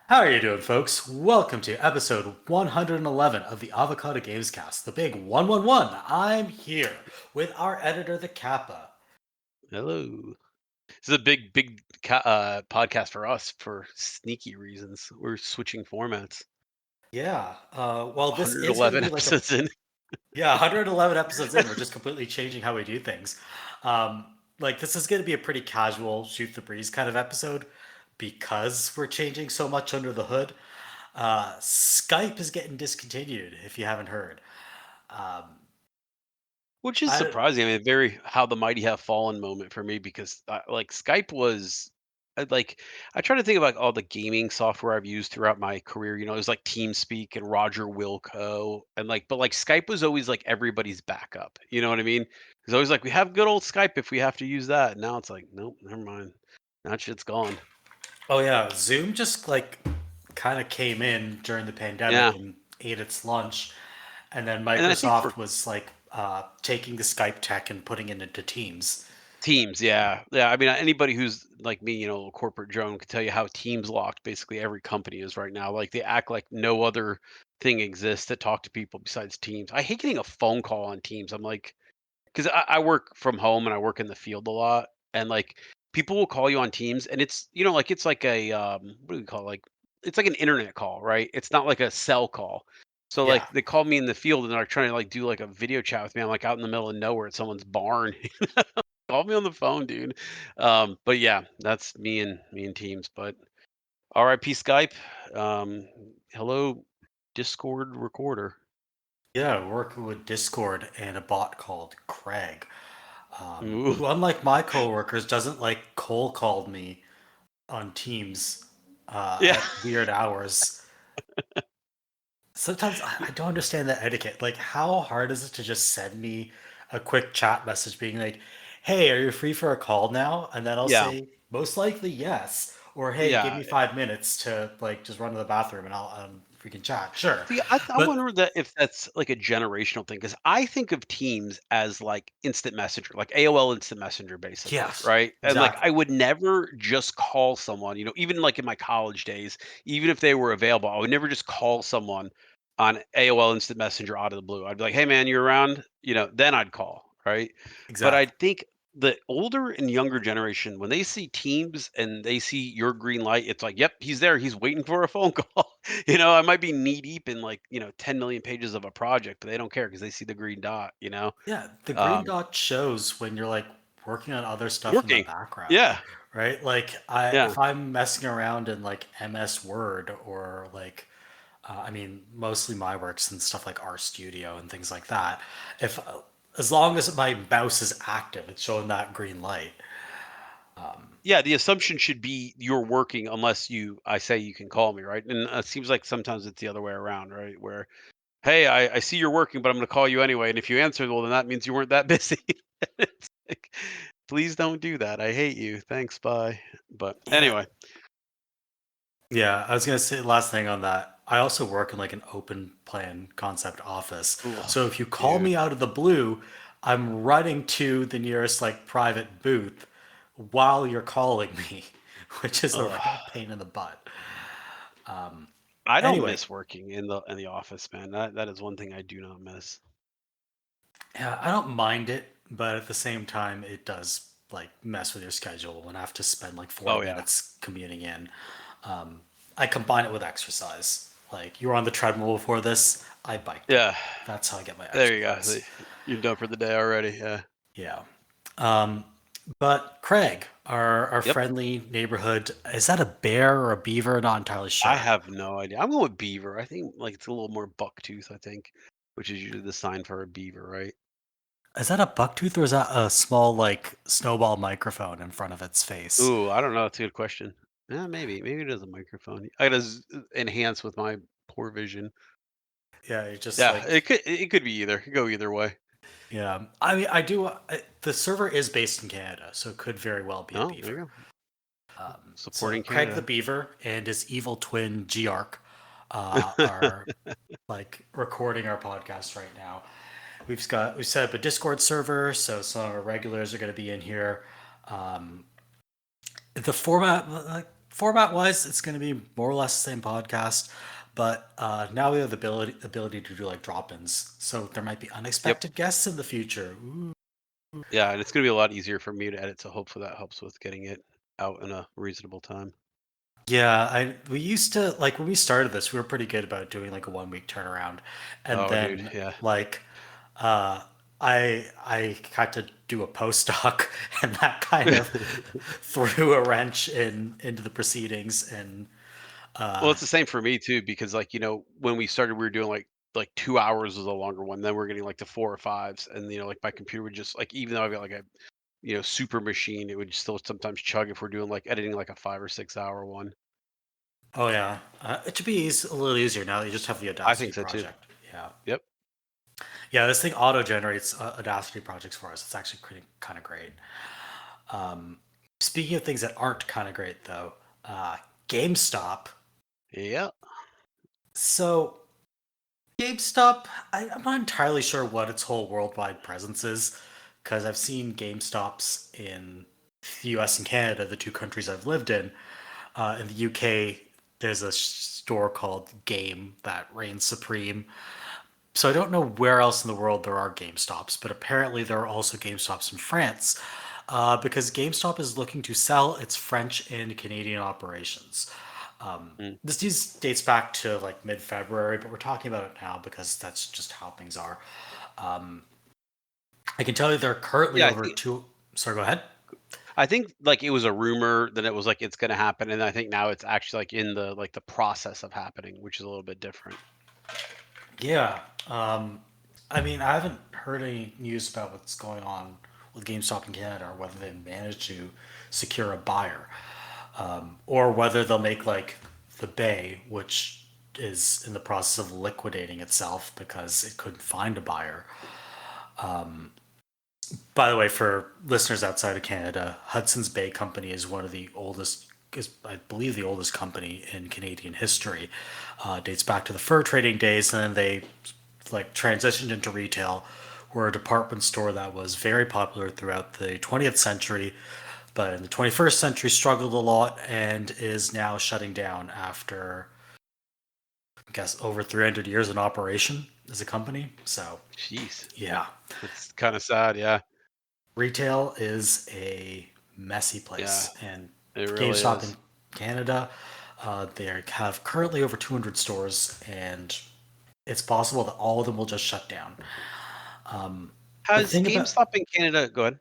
How are you doing, folks? Welcome to episode 111 of the Avocado Gamescast, the big 111. I'm here with our editor, the Kappa. Hello. This is a big podcast for us for sneaky reasons. We're switching formats. Yeah, well, this is going to 111 be like a episodes in. 111 episodes in. We're just completely changing how we do things. This is going to be a pretty casual, shoot the breeze kind of episode because we're changing so much under the hood. Skype is getting discontinued. If you haven't heard, Which is I surprising. I mean, very how the mighty have fallen moment for me because like Skype was like I try to think about all the gaming software I've used throughout my career. It was like TeamSpeak and Roger Wilco and but Skype was always like everybody's backup. You know what I mean? It's always like we have good old Skype if we have to use that. And now it's like nope, never mind. That shit's gone. Oh yeah, Zoom just kind of came in during the Yeah. pandemic and ate its lunch, and then And then I think for Microsoft was taking the Skype tech and putting it into Teams. Teams, yeah. Yeah, I mean, anybody who's like me, a corporate drone could tell you how Teams locked basically every company is right now. Like they act like no other thing exists to talk to people besides Teams. I hate getting a phone call on Teams. I'm like, because I work from home and I work in the field a lot, and like people will call you on Teams, and it's like a what do we call it? Like it's like an internet call, right? It's not like a cell call. So Yeah. like they call me in the field and they're trying to like do like a video chat with me. I'm like out in the middle of nowhere at someone's barn. Call me on the phone, dude. But yeah, that's me and Teams. But RIP Skype. Hello Discord recorder. Yeah, working with Discord and a bot called Craig, Ooh. who, unlike my coworkers, doesn't cold call me on Teams Yeah. at weird hours. Sometimes I don't understand that etiquette. Like, how hard is it to just send me a quick chat message being like, "Hey, are you free for a call now?" And then I'll Yeah. say, "Most likely, yes." Or, "Hey, give Yeah. me 5 minutes to just run to the bathroom and I'll we can chat." Sure, See, I but wonder that if that's like a generational thing because I think of Teams as like instant messenger, like AOL instant messenger, basically, yes, right? And like I exactly, would never just call someone, even like in my college days, even if they were available, I would never just call someone on AOL instant messenger out of the blue. I'd be like, hey man, you around? Then I'd call, right? But I exactly. think the older and younger generation, when they see Teams and they see your green light, it's like, yep, he's there. He's waiting for a phone call. I might be knee deep in 10 million pages of a project, but they don't care because they see the green dot. Yeah, the green Um, dot shows when you're working on other stuff in the Working. background, Yeah. right? Yeah. If I'm messing around in MS Word or I mean, mostly my works and stuff like RStudio and things like that. If As long as my mouse is active, it's showing that green light. Yeah. The assumption should be you're working unless I say you can call me, right? And it seems like sometimes it's the other way around, right? Where, hey, I see you're working, but I'm going to call you anyway. And if you answer, well, then that means you weren't that busy. It's like, please don't do that. I hate you. Thanks. Bye. But Yeah, anyway. yeah. I was gonna say last thing on that. I also work in an open plan concept office. Ugh, So if you call dude. me out of the blue, I'm running to the nearest private booth while you're calling me, which is a real Ugh. pain in the butt. I don't Anyway, miss working in the office, man. That is one thing I do not miss. yeah, I don't mind it, but at the same time, it does mess with your schedule when I have to spend 40 Oh yeah. minutes commuting in. I combine it with exercise. Like you were on the treadmill before this, I bike to Yeah. work. That's how I get my There you go. exercise. You're done for the day already. Yeah. Yeah. Um, but Craig, our Yep. friendly neighborhood, is that a bear or a beaver? Not entirely I sure. have no idea. I'm going with beaver. I think like it's a little more buck tooth, I think, which is usually the sign for a beaver, right? Is that a bucktooth or is that a small snowball microphone in front of its face? Ooh, I don't know. That's a good question. Yeah, maybe. Maybe it is a microphone. I gotta enhance with my poor vision. Yeah, it just Yeah, it could be either. It could go either way. yeah. I mean, I do. The server is based in Canada, so it could very well be a Oh, there beaver. you go. So Supporting Craig the Canada. Beaver and his evil twin Geark are recording our podcast right now. We've set up a Discord server, so some of our regulars are going to be in here. The format, Format wise, it's going to be more or less the same podcast, but now we have the ability to do like drop ins. So there might be Yep. unexpected guests in the future. Ooh. Yeah, and it's gonna be a lot easier for me to edit, so hopefully that helps with getting it out in a reasonable time. Yeah, we used to like when we started this, we were pretty good about doing like a 1 week turnaround, and Oh, dude, then yeah. like uh, I had to do a postdoc, and that kind of threw a wrench into the proceedings. And Well, uh, it's the same for me too because, like, when we started, we were doing, like, 2 hours was a longer one, then we're getting, like, to 4 or 5s, and, like, my computer would just like, even though I've got, like, a, super machine, it would still sometimes chug if we're doing, like, editing, like, a 5 or 6-hour one. oh yeah, it should be a little easier now that you just have the I Audacity think so too. project. Yeah, Yep. yeah, this thing auto generates Audacity projects for us. It's actually pretty kind of great. Speaking of things that aren't kind of great though, GameStop. Yeah. So GameStop, I'm not entirely sure what its whole worldwide presence is, because I've seen GameStops in the US and Canada, the two countries I've lived in. In the UK, there's a store called Game that reigns supreme. So I don't know where else in the world there are GameStops, but apparently there are also GameStops in France, because GameStop is looking to sell its French and Canadian operations. Mm. This news dates back to like mid-February, but we're talking about it now because that's just how things are. I can tell you they're currently Yeah, I over think two. Sorry, go ahead. like, it was a rumor, then it was like, it's gonna happen, and I think now it's actually, like, in the process of happening, which is a little bit different. Yeah. I mean, I haven't heard any news about what's going on with GameStop in Canada or whether they managed to secure a buyer, or whether they'll make like the Bay, which is in the process of liquidating itself because it couldn't find a buyer. By the way, for listeners outside of Canada, Hudson's Bay Company is one of the oldest, is I believe the oldest company in Canadian history. Dates back to the fur trading days, and then they like transitioned into retail. Were a department store that was very popular throughout the 20th century, but in the 21st century struggled a lot and is now shutting down after I guess over 300 years in operation as a company. So Jeez, yeah, that's kinda sad, yeah. retail is a messy Yeah, place, and it really GameStop in is. Canada, they have currently over 200 stores, and it's possible that all of them will just shut down. The Has thing about GameStop in Canada go ahead.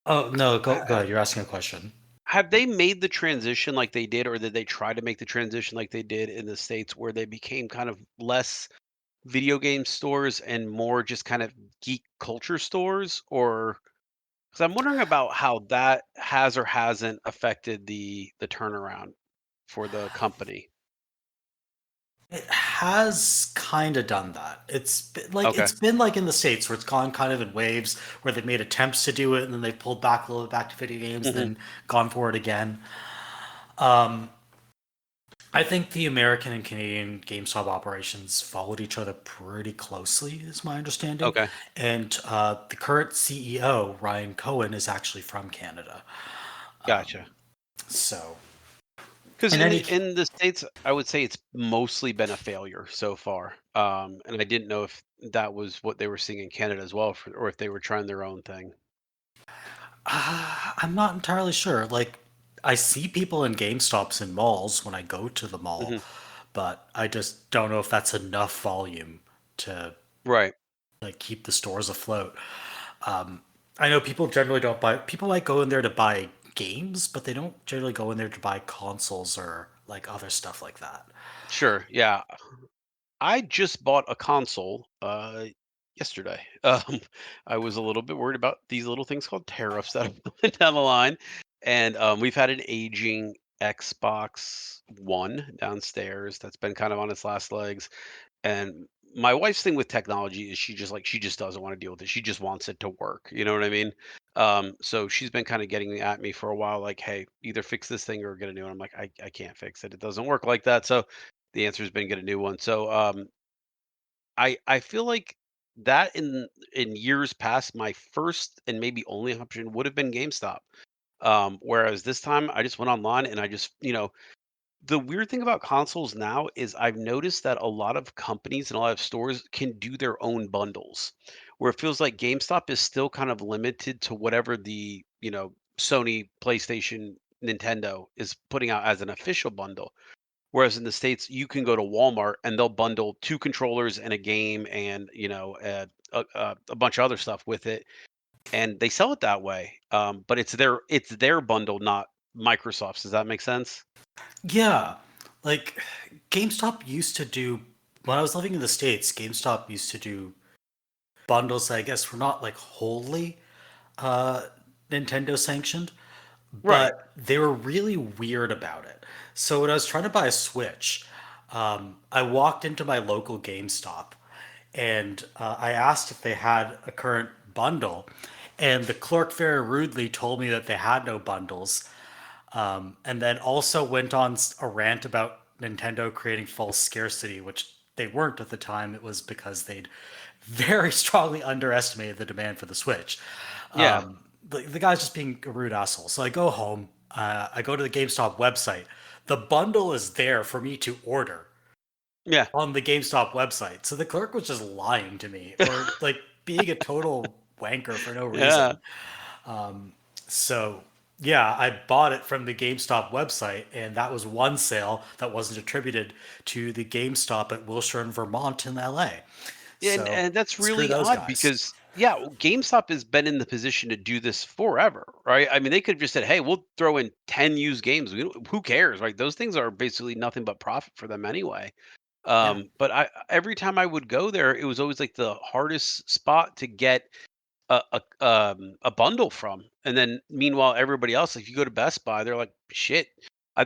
oh no, go Ha ahead. You're asking a question. have they made the transition like they did, or did they try to make the transition like they did in the States where they became kind of less video game stores and more just kind of geek culture stores? Or because 'cause I'm wondering about how that has or hasn't affected the turnaround for the company. It has kind of done that. Okay. It's been like in the States where it's gone kind of in waves where they've made attempts to do it and then they've pulled back a little bit back to video games, Mhm. then gone for it again. I think the American and Canadian GameStop operations followed each other pretty closely, is my understanding. Okay. And the current CEO, Ryan Cohen, is actually from Canada. Gotcha. So, 'Cause in in any, the in the States, I would say it's mostly been a failure so far, and I didn't know if that was what they were seeing in Canada as well, or if they were trying their own thing. I'm not entirely sure. Like, I see people in GameStops in malls when I go to the mall, Mhm. but I just don't know if that's enough volume to Right. like keep the stores afloat. I know people generally don't buy. People might go in there to buy games, but they don't generally go in there to buy consoles or like other stuff like that. Sure, yeah. I just bought a console, yesterday. I was a little bit worried about these little things called tariffs that are coming down the line, and, we've had an aging Xbox One downstairs that's been kind of on its last legs. And my wife's thing with technology is she just doesn't want to deal with it. She just wants it to work. You know what I mean? So she's been kind of getting at me for a while, like, hey, either fix this thing or get a new one. I'm like, I can't fix it. It doesn't work like that. So the answer has been get a new one. So I feel like that in years past, my first and maybe only option would have been GameStop. Whereas this time I just went online and I just, the weird thing about consoles now is I've noticed that a lot of companies and a lot of stores can do their own bundles, where it feels like GameStop is still kind of limited to whatever the, Sony, PlayStation, Nintendo is putting out as an official bundle. Whereas in the States, you can go to Walmart and they'll bundle two controllers and a game and, a bunch of other stuff with it, and they sell it that way. But it's their bundle, not Microsoft's. Does that make sense? Yeah, like GameStop used to do when I was living in the States. GameStop used to do bundles that I guess were not like wholly uh, Nintendo sanctioned, Right. but they were really weird about it. So when I was trying to buy a Switch, I walked into my local GameStop and I asked if they had a current bundle, and the clerk very rudely told me that they had no bundles, and then also went on a rant about Nintendo creating false scarcity, which they weren't at the time. It was because they'd very strongly underestimated the demand for the Switch. Yeah. The guy's just being a rude asshole. So I go home, I go to the GameStop website. The bundle is there for me to order Yeah. on the GameStop website. So the clerk was just lying to me or like being a total wanker for no Yeah. reason. So yeah, I bought it from the GameStop website, and that was one sale that wasn't attributed to the GameStop at Wilshire in Vermont in LA. Yeah, and So and that's screw really those odd guys. because yeah, GameStop has been in the position to do this forever, right? I mean, they could have just said, "Hey, we'll throw in 10 used games. Who cares?" Right? Those things are basically nothing but profit for them anyway. Yeah. But I every time I would go there, it was always like the hardest spot to get a bundle from. And then meanwhile, everybody else, if you go to Best Buy, they're like, "Shit."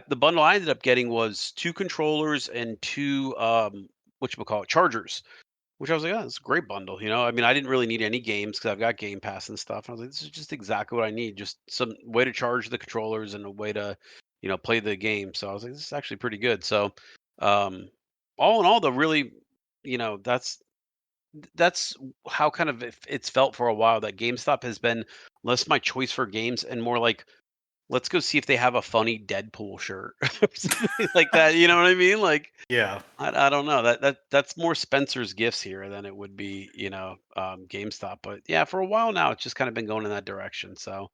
The bundle I ended up getting was two controllers and two whatchamacallit, chargers, which I was like, "Oh, it's a great bundle," I mean, I didn't really need any games because 'cause I've got Game Pass and stuff. I was like, "This is just exactly what I need, just some way to charge the controllers and a way to, play the game." So I was like, "This is actually pretty good." So, um, all in all, though, really, that's how kind of it's felt for a while that GameStop has been less my choice for games and more like, "Let's go see if they have a funny Deadpool shirt," or something like that, you know what I mean? Like, Yeah. I don't know. That's more Spencer's Gifts here than it would be, GameStop. But yeah, for a while now, it's just kind of been going in that direction. So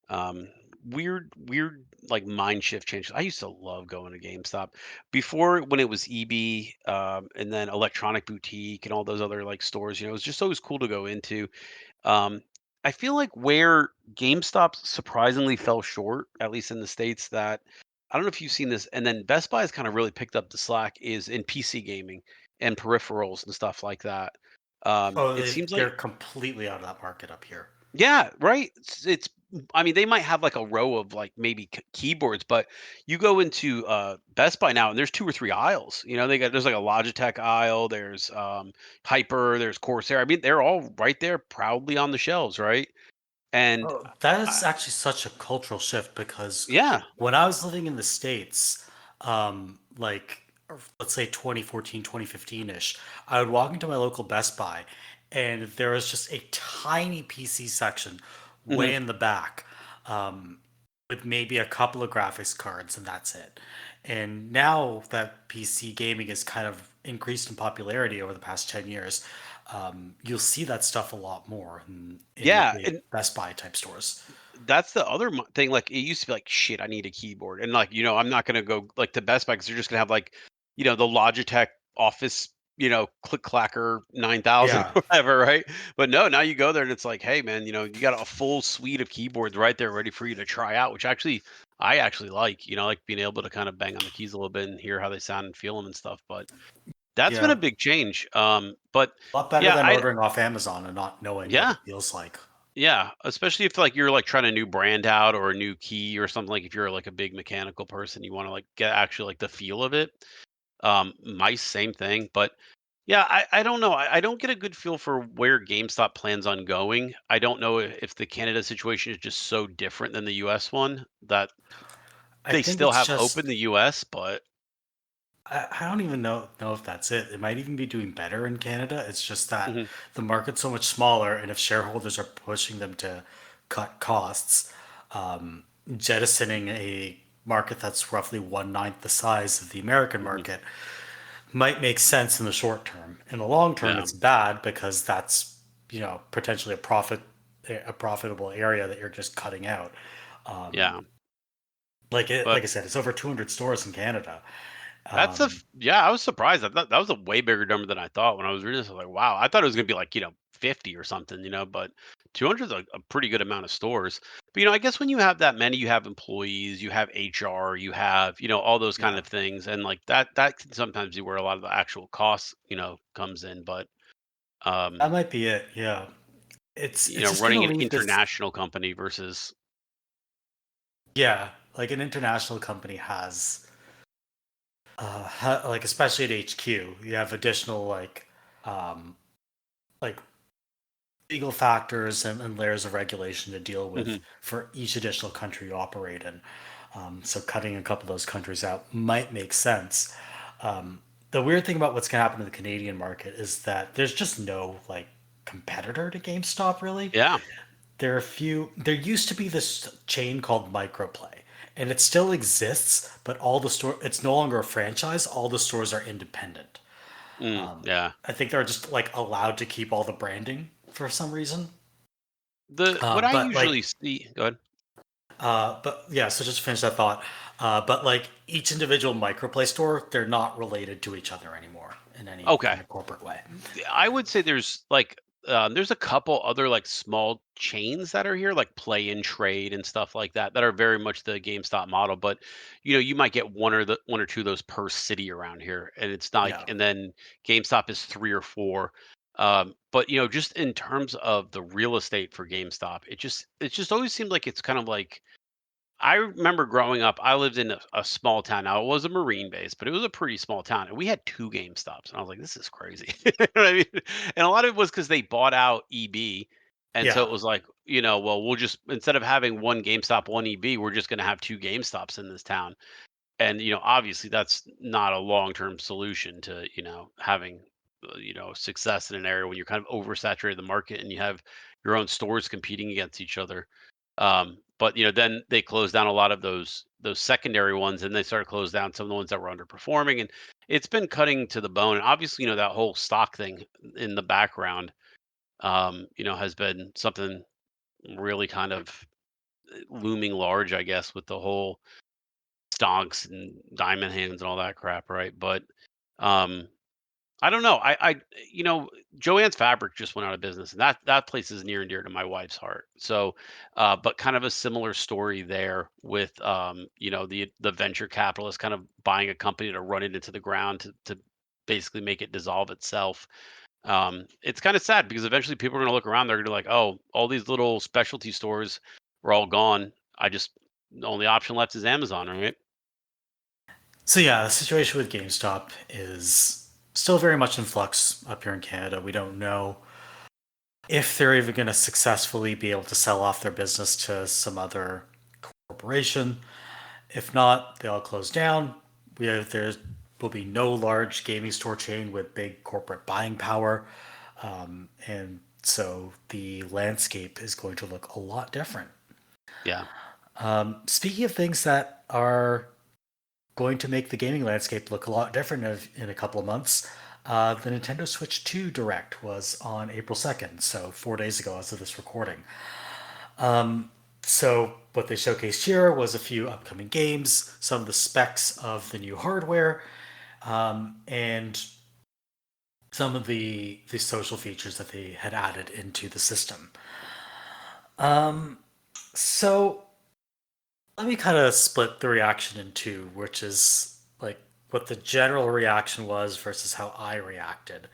um, weird like mind shift changes. I used to love going to GameStop before when it was EB, and then Electronic Boutique and all those other like stores. It was just always cool to go into. Um, I feel like where GameStop surprisingly fell short, at least in the States, that I don't know if you've seen this, and then Best Buy has kind of really picked up the slack is in PC gaming and peripherals and stuff like that. Oh, It seems they're like, completely out of that market up here. yeah, right. I mean, they might have like a row of like maybe keyboards, but you go into Best Buy now and there's two or three aisles. There's like a Logitech aisle, there's Hyper, there's Corsair. I mean, they're all right there proudly on the shelves, right? And Oh, that I is actually such a cultural shift because yeah. when I was living in the States, like let's say 2014, 2015-ish, I would walk into my local Best Buy and there was just a tiny PC section way Mhm. in the back, with maybe a couple of graphics cards and that's it. And now that PC gaming has kind of increased in popularity over the past 10 years, you'll see that stuff a lot more in the Yeah, big and Best Buy type stores. that's the other thing. Like, it used to be like, shit, I need a keyboard, and like, I'm not gonna go like to Best Buy because they're just gonna have like, the Logitech Office, click clacker 9,000 Yeah, or whatever, right? But no, now you go there and it's like, hey man, you got a full suite of keyboards right there ready for you to try out, which actually I actually like, like being able to kind of bang on the keys a little bit and hear how they sound and feel them and stuff. But that's been yeah. a big change. But A lot better yeah, than I ordering off Amazon and not knowing what yeah. it feels like. Yeah, especially if like you're like trying a new brand out or a new key or something, like if you're like a big mechanical person, you want to like get actually like the feel of it. Mice, same thing. But yeah, I don't know. I don't get a good feel for where GameStop plans on going. I don't know if the Canada situation is just so different than the US one that I they think still it's have hope in just the US, but I don't even know if that's it. It might even be doing better in Canada. It's just that mhm. the market's so much smaller, and if shareholders are pushing them to cut costs, jettisoning a market that's roughly one ninth the size of the American Mhm. market might make sense in the short term. In the long term, Yeah. it's bad because that's potentially a profitable area that you're just cutting out. Yeah. Like But I said, it's over 200 stores in Canada. that's Um, yeah, I was surprised. I thought that was a way bigger number than I thought when I was reading this. I was like, wow, I thought it was gonna be like, 50 or something, but 200 is a pretty good amount of stores. But I guess when you have that many, you have employees, you have HR, you have, all those kind yeah, of things. And like that can sometimes be where a lot of the actual costs, comes in. But that um, might be it. Yeah, it's just gonna running an leave this. international company versus Yeah, like an international company has, like especially at HQ, you have additional um, like legal factors and layers of regulation to deal with Mhm. for each additional country you operate in. So cutting a couple of those countries out might make sense. The weird thing about what's going to happen in the Canadian market is that there's just no like competitor to GameStop really. Yeah. There are a few. There used to be this chain called Microplay, and it still exists, but all the store. It's no longer a franchise. All the stores are independent. Yeah. I think they're just like allowed to keep all the branding for some reason. The what I But usually like, see go ahead. but yeah. So just to finish that thought. But like each individual Microplay store, they're not related to each other anymore in any Okay. kind of corporate way. I would say there's a couple other like small chains that are here, like Play and Trade and stuff like that, that are very much the GameStop model. But you might get one or two of those per city around here, and it's not like, Yeah. and then GameStop is three or four. But just in terms of the real estate for GameStop, it just always seemed like it's kind of like I remember growing up, I lived in a small town. Now, it was a Marine base, but it was a pretty small town, and we had 2 GameStops, and I was like, "This is crazy." You know what I mean? And a lot of it was because they bought out EB, and so Yeah. it was like, well, we'll just instead of having 1 GameStop, 1 EB, we're just gonna have 2 GameStops in this town. And, obviously, that's not a long-term solution to, having, success in an area when you're kind of oversaturated the market and you have your own stores competing against each other. But then they closed down a lot of those secondary ones, and they started close down some of the ones that were underperforming, and it's been cutting to the bone. And obviously, that whole stock thing in the background, has been something really kind of looming large, I guess, with the whole stonks and diamond hands and all that crap, right? But um, I don't know. Joanne's Fabric just went out of business, and that place is near and dear to my wife's heart. So, but kind of a similar story there with the venture capitalist kind of buying a company to run it into the ground to basically make it dissolve itself. It's kind of sad because eventually people are going to look around. They're going to be like, oh, all these little specialty stores were all gone. The only option left is Amazon, right? So yeah, the situation with GameStop is still very much in flux up here in Canada. We don't know if they're even going to successfully be able to sell off their business to some other corporation. If not, they all close down. There will be no large gaming store chain with big corporate buying power, and so the landscape is going to look a lot different. Yeah. Speaking of things that are going to make the gaming landscape look a lot different in a couple of months. The Nintendo Switch 2 Direct was on April 2nd, so 4 days ago as of this recording. So, what they showcased here was a few upcoming games, some of the specs of the new hardware, and some of the social features that they had added into the system. So, let me kind of split the reaction in two, which is like what the general reaction was versus how I reacted.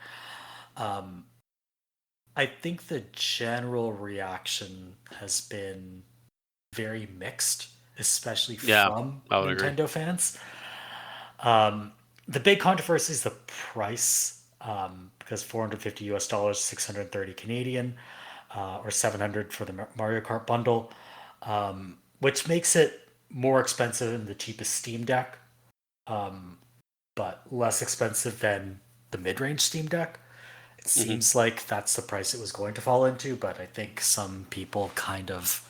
I think the general reaction has been very mixed, especially Yeah. from I would agree. Nintendo fans. The big controversy is the price, because 450 US dollars, 630 Canadian, or 700 for the Mario Kart bundle, which makes it more expensive than the cheapest Steam Deck, but less expensive than the mid-range Steam Deck. It Hmm. seems like that's the price it was going to fall into, but I think some people kind of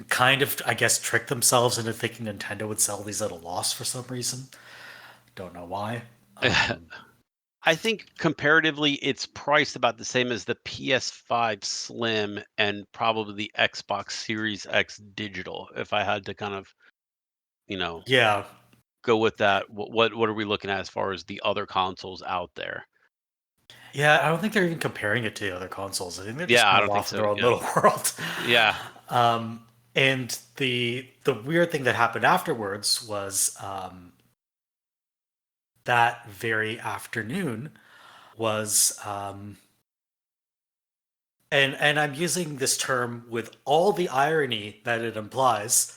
kind of, I guess, tricked themselves into thinking Nintendo would sell these at a loss for some reason. Don't know why. I think comparatively, it's priced about the same as the PS5 Slim and probably the Xbox Series X Digital. If I had to kind of, you know, Yeah, go with that, what are we looking at as far as the other consoles out there? yeah. I don't think they're even comparing it to the other consoles. I think they're just Yeah, I kind of don't think off in so. their own Yeah, little world. yeah, And the weird thing that happened afterwards was that very afternoon was and I'm using this term with all the irony that it implies,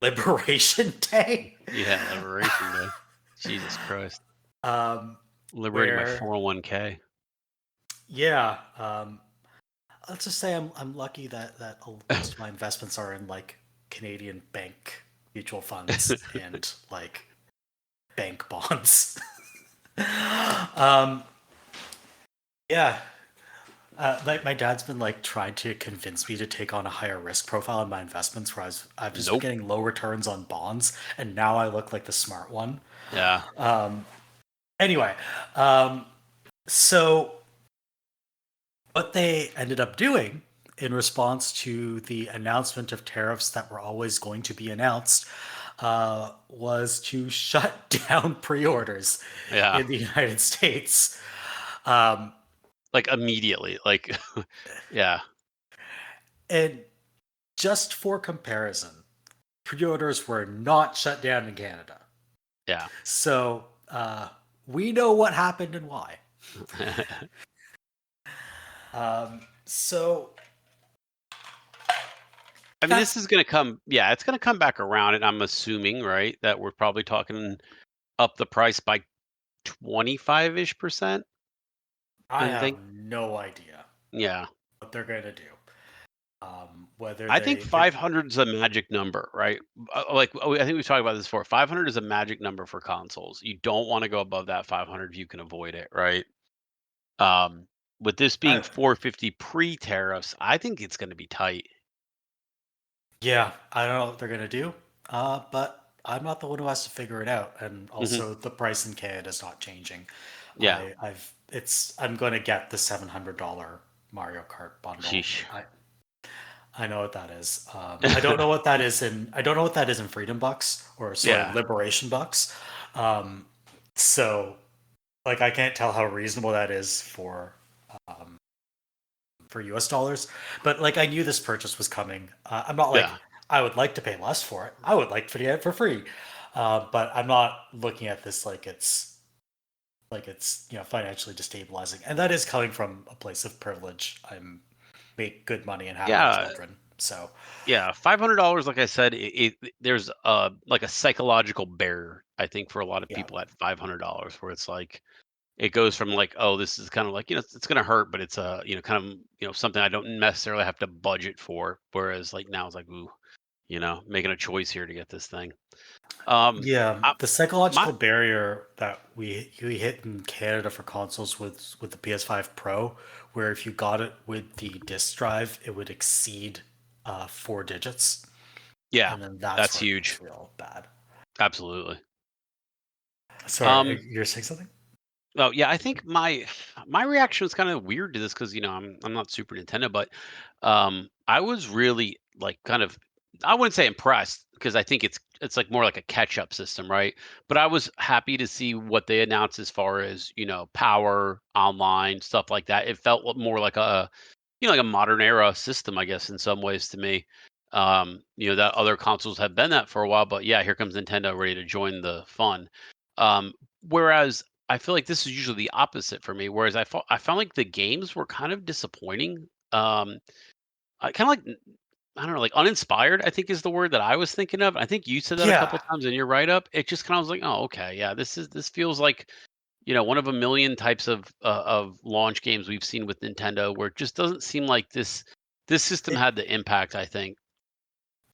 Liberation Day, yeah. Liberation Day. Jesus Christ, um, liberating my where 401k. yeah, let's just say I'm lucky that most of my investments are in like Canadian bank mutual funds and like bank bonds. um, yeah, like my dad's been like trying to convince me to take on a higher risk profile in my investments, whereas I've just been Nope. getting low returns on bonds, and now I look like the smart one. Yeah, Anyway, um, so what they ended up doing in response to the announcement of tariffs that were always going to be announced was to shut down pre-orders yeah. in the United States. Um, Like immediately. Like, yeah, and just for comparison, pre-orders were not shut down in Canada. yeah. So we know what happened and why. So I mean, that's this is gonna come yeah, it's gonna come back around, and I'm assuming, right, that we're probably talking up the price by 25-ish%, I I have think. no idea Yeah. what they're going to do. Whether I think they 500 is a magic number, right? I think we've talked about this before. 500 is a magic number for consoles. You don't wanna go above that 500 if you can avoid it, right? Um, with this being I, 450 pre-tariffs, I think it's gonna be tight. yeah, I don't know what they're going to do. But I'm not the one who has to figure it out. And Mhm. also, the price in Canada is not changing. Yeah. I'm going to get the $700 Mario Kart bundle. Sheesh. I know what that is. I don't know what that is I don't know what that is in Freedom Bucks or sorry, Yeah. Liberation Bucks. Um, so like I can't tell how reasonable that is for US dollars, but like I knew this purchase was coming. I'm not like Yeah. I would like to pay less for it. I would like to get it for free, but I'm not looking at this like it's financially destabilizing, and that is coming from a place of privilege. I'm make good money and have no Yeah. children, so Yeah, $500, like I said, there's like a psychological barrier, I think, for a lot of yeah, people at $500, where it's like it goes from like, oh, this is kind of like it's gonna hurt, but it's kind of something I don't necessarily have to budget for. Whereas like now it's like, ooh, making a choice here to get this thing. Um, yeah. I, The my psychological barrier that we hit in Canada for consoles with the PS5 Pro, where if you got it with the disc drive, it would exceed 4 digits, Yeah, and then that's that's where it gets huge. real bad. Absolutely. Sorry, Um, you're saying something? Oh yeah, I think my reaction was kind of weird to this because I'm not Super Nintendo, but I was really like kind of I wouldn't say impressed because I think it's like more like a catch up system, right? But I was happy to see what they announced as far as power, online stuff like that. It felt more like a like a modern era system, I guess, in some ways to me. That other consoles have been that for a while, but yeah, here comes Nintendo ready to join the fun. Whereas I feel like this is usually the opposite for me. Whereas I found like the games were kind of disappointing. I kind of like I don't know, like uninspired. I think is the word that I was thinking of. I think you said that a couple Yeah, times in your write up. It just kind of was like, oh, okay, yeah, this feels like one of a million types of launch games we've seen with Nintendo, where it just doesn't seem like this system it, had the impact. I think.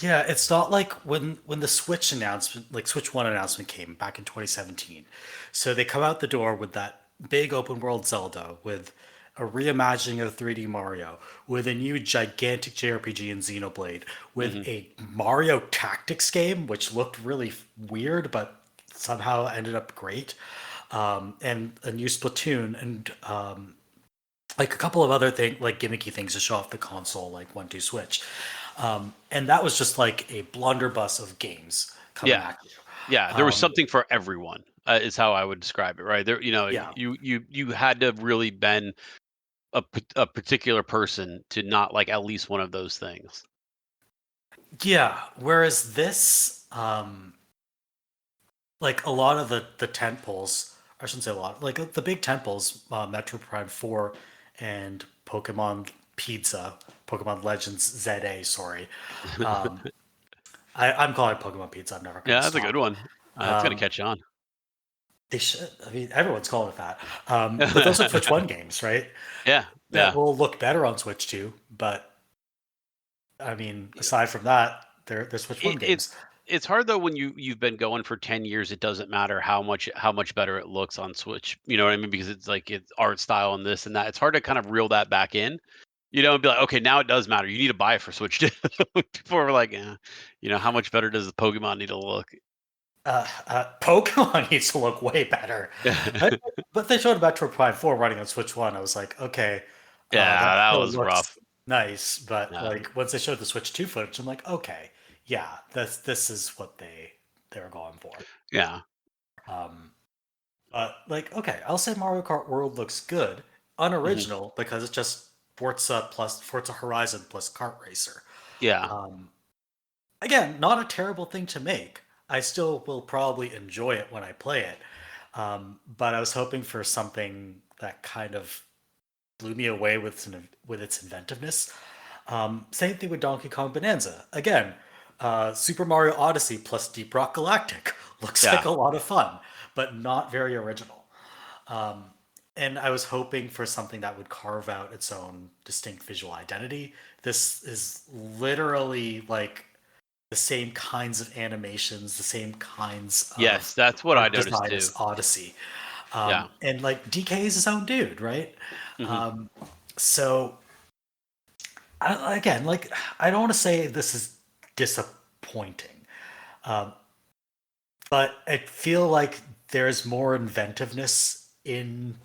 yeah. It's not like when the Switch announcement, like Switch One announcement, came back in 2017. So they come out the door with that big open world Zelda with a reimagining of 3D Mario with a new gigantic JRPG in Xenoblade, with Hmm. a Mario Tactics game, which looked really weird but somehow ended up great, and a new Splatoon, and like a couple of other things, like gimmicky things to show off the console, like 1-2 Switch. And that was just like a blunderbuss of games coming Yeah. at you. Yeah, there was something for everyone, is how I would describe it, right? There, Yeah. you had to have really been a particular person to not like at least one of those things. Yeah. Whereas this, like a lot of the tent poles, I shouldn't say a lot, like the big tent poles, Metro Prime 4 and Pokemon Pizza, Pokemon Legends ZA, sorry. Um, I'm calling it Pokemon Pizza. I'm never going Yeah, to that's a good stop. one. That's gonna Um, catch on. they should. I mean, everyone's calling it that. But those are Switch One games, right? Yeah, That yeah. will look better on Switch 2. But I mean, aside from that, they're Switch One It games. it's hard though when you've been going for 10 years, it doesn't matter how much better it looks on Switch. You know what I mean? Because it's like it's art style and this and that. It's hard to kind of reel that back in, and be like, okay, now it does matter. You need to buy it for Switch 2. People are like, yeah, how much better does the Pokemon need to look? Pokemon needs to look way better. I, but they showed Metro Prime 4 running on Switch 1. I was like, okay, that Yeah, that still was rough. looks nice. But Yeah. like once they showed the Switch 2 footage, I'm like, okay, yeah, this is what they were going for. Yeah. Um, but like, okay, I'll say Mario Kart World looks good, Mhm. unoriginal because it's just Forza plus Forza Horizon plus Kart Racer. Yeah. Um, Again, not a terrible thing to make. I still will probably enjoy it when I play it. But I was hoping for something that kind of blew me away with its inventiveness. Same thing with Donkey Kong Bonanza. Again, Super Mario Odyssey plus Deep Rock Galactic looks like Yeah. a lot of fun, but not very original. Um, and I was hoping for something that would carve out its own distinct visual identity. This is literally like the same kinds of animations, the same kinds Yes, of that's what I art noticed design too. as Odyssey. Yeah. And like DK is his own dude, right? Mhm. Um, so again, like I don't want to say this is disappointing, um, but I feel like there's more inventiveness in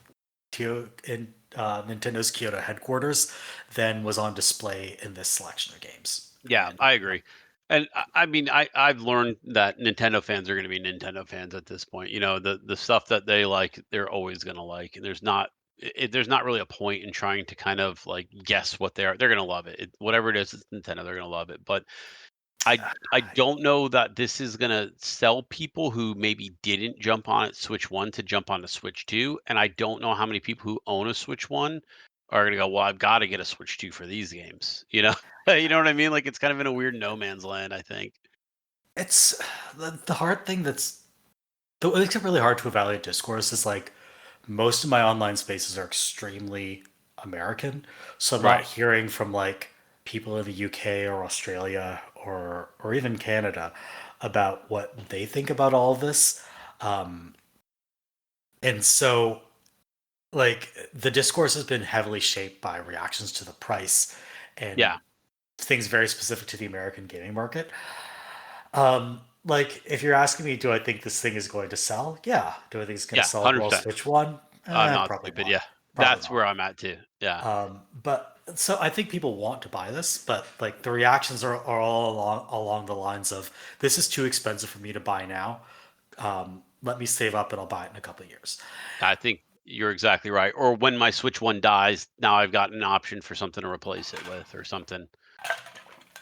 Nintendo's Kyoto headquarters than was on display in this selection of games. Yeah, And I agree. And I mean, I've learned that Nintendo fans are going to be Nintendo fans at this point. The stuff that they like, they're always going to like. And there's not really a point in trying to kind of like guess what they are. They're going to love it. Whatever it is, it's Nintendo. They're going to love it. But I don't know that this is going to sell people who maybe didn't jump on it Switch 1 to jump on to Switch 2, and I don't know how many people who own a Switch 1 are going to go, "Well, I've got to get a Switch 2 for these games." You know? You know what I mean? Like it's kind of in a weird no man's land, I think. it's the hard thing what makes it really hard to evaluate discourse is like most of my online spaces are extremely American, so I'm not Right. hearing from like people in the UK or Australia or even Canada about what they think about all of this. Um, and so like the discourse has been heavily shaped by reactions to the price and Yeah. things very specific to the American gaming market. Like if you're asking me, do I think this thing is going to sell? Yeah. Do I think it's going to Yeah, sell well 100%. Switch One? I'm not Probably stupid. not. Yeah. Probably That's not. where I'm at too. Yeah. But so I think people want to buy this, but like the reactions are all along the lines of this is too expensive for me to buy now. Let me save up and I'll buy it in a couple of years. I think you're exactly right. Or when my Switch 1 dies, now I've got an option for something to replace it with or something.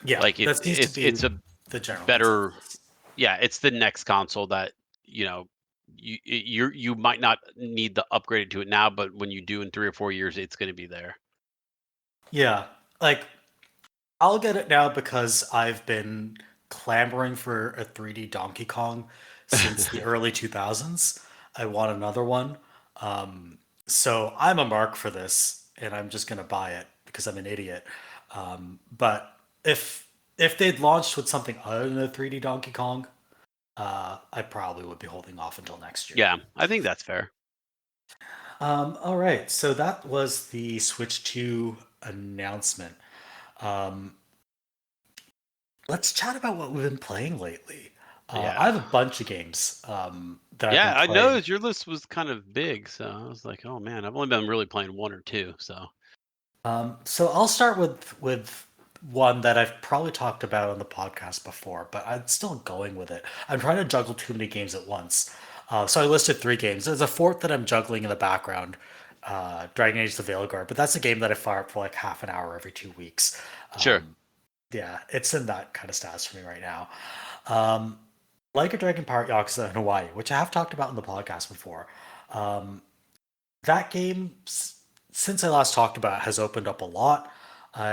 Yeah, Like that seems to be it's a the general better. consensus. Yeah, it's the next console that, you know, you might not need the upgrade to it now, but when you do in 3 or 4 years, it's gonna be there. Yeah, like I'll get it now because I've been clamoring for a 3D Donkey Kong since the early 2000s. I want another one. So I'm a mark for this, and I'm just gonna buy it because I'm an idiot. But if they'd launched with something other than a 3D Donkey Kong, I probably would be holding off until next year. Yeah, I think that's fair. All right, so that was the Switch 2 announcement. Um, let's chat about what we've been playing lately. I Yeah. have a bunch of games that I've been Yeah, I playing. noticed your list was kind of big, so I was like, "Oh man, I've only been really playing one or two." So, So I'll start with one that I've probably talked about on the podcast before, but I'm still going with it. I'm trying to juggle too many games at once. So I listed three games. There's a fourth that I'm juggling in the background, Dragon Age: The Veilguard, but that's a game that I fire up for like half an hour every 2 weeks. sure. Yeah, it's in that kind of status for me right now. Um, like a Dragon Pirate Yakuza in Hawaii, which I have talked about in the podcast before. Um, that game, since I last talked about it, has opened up a lot.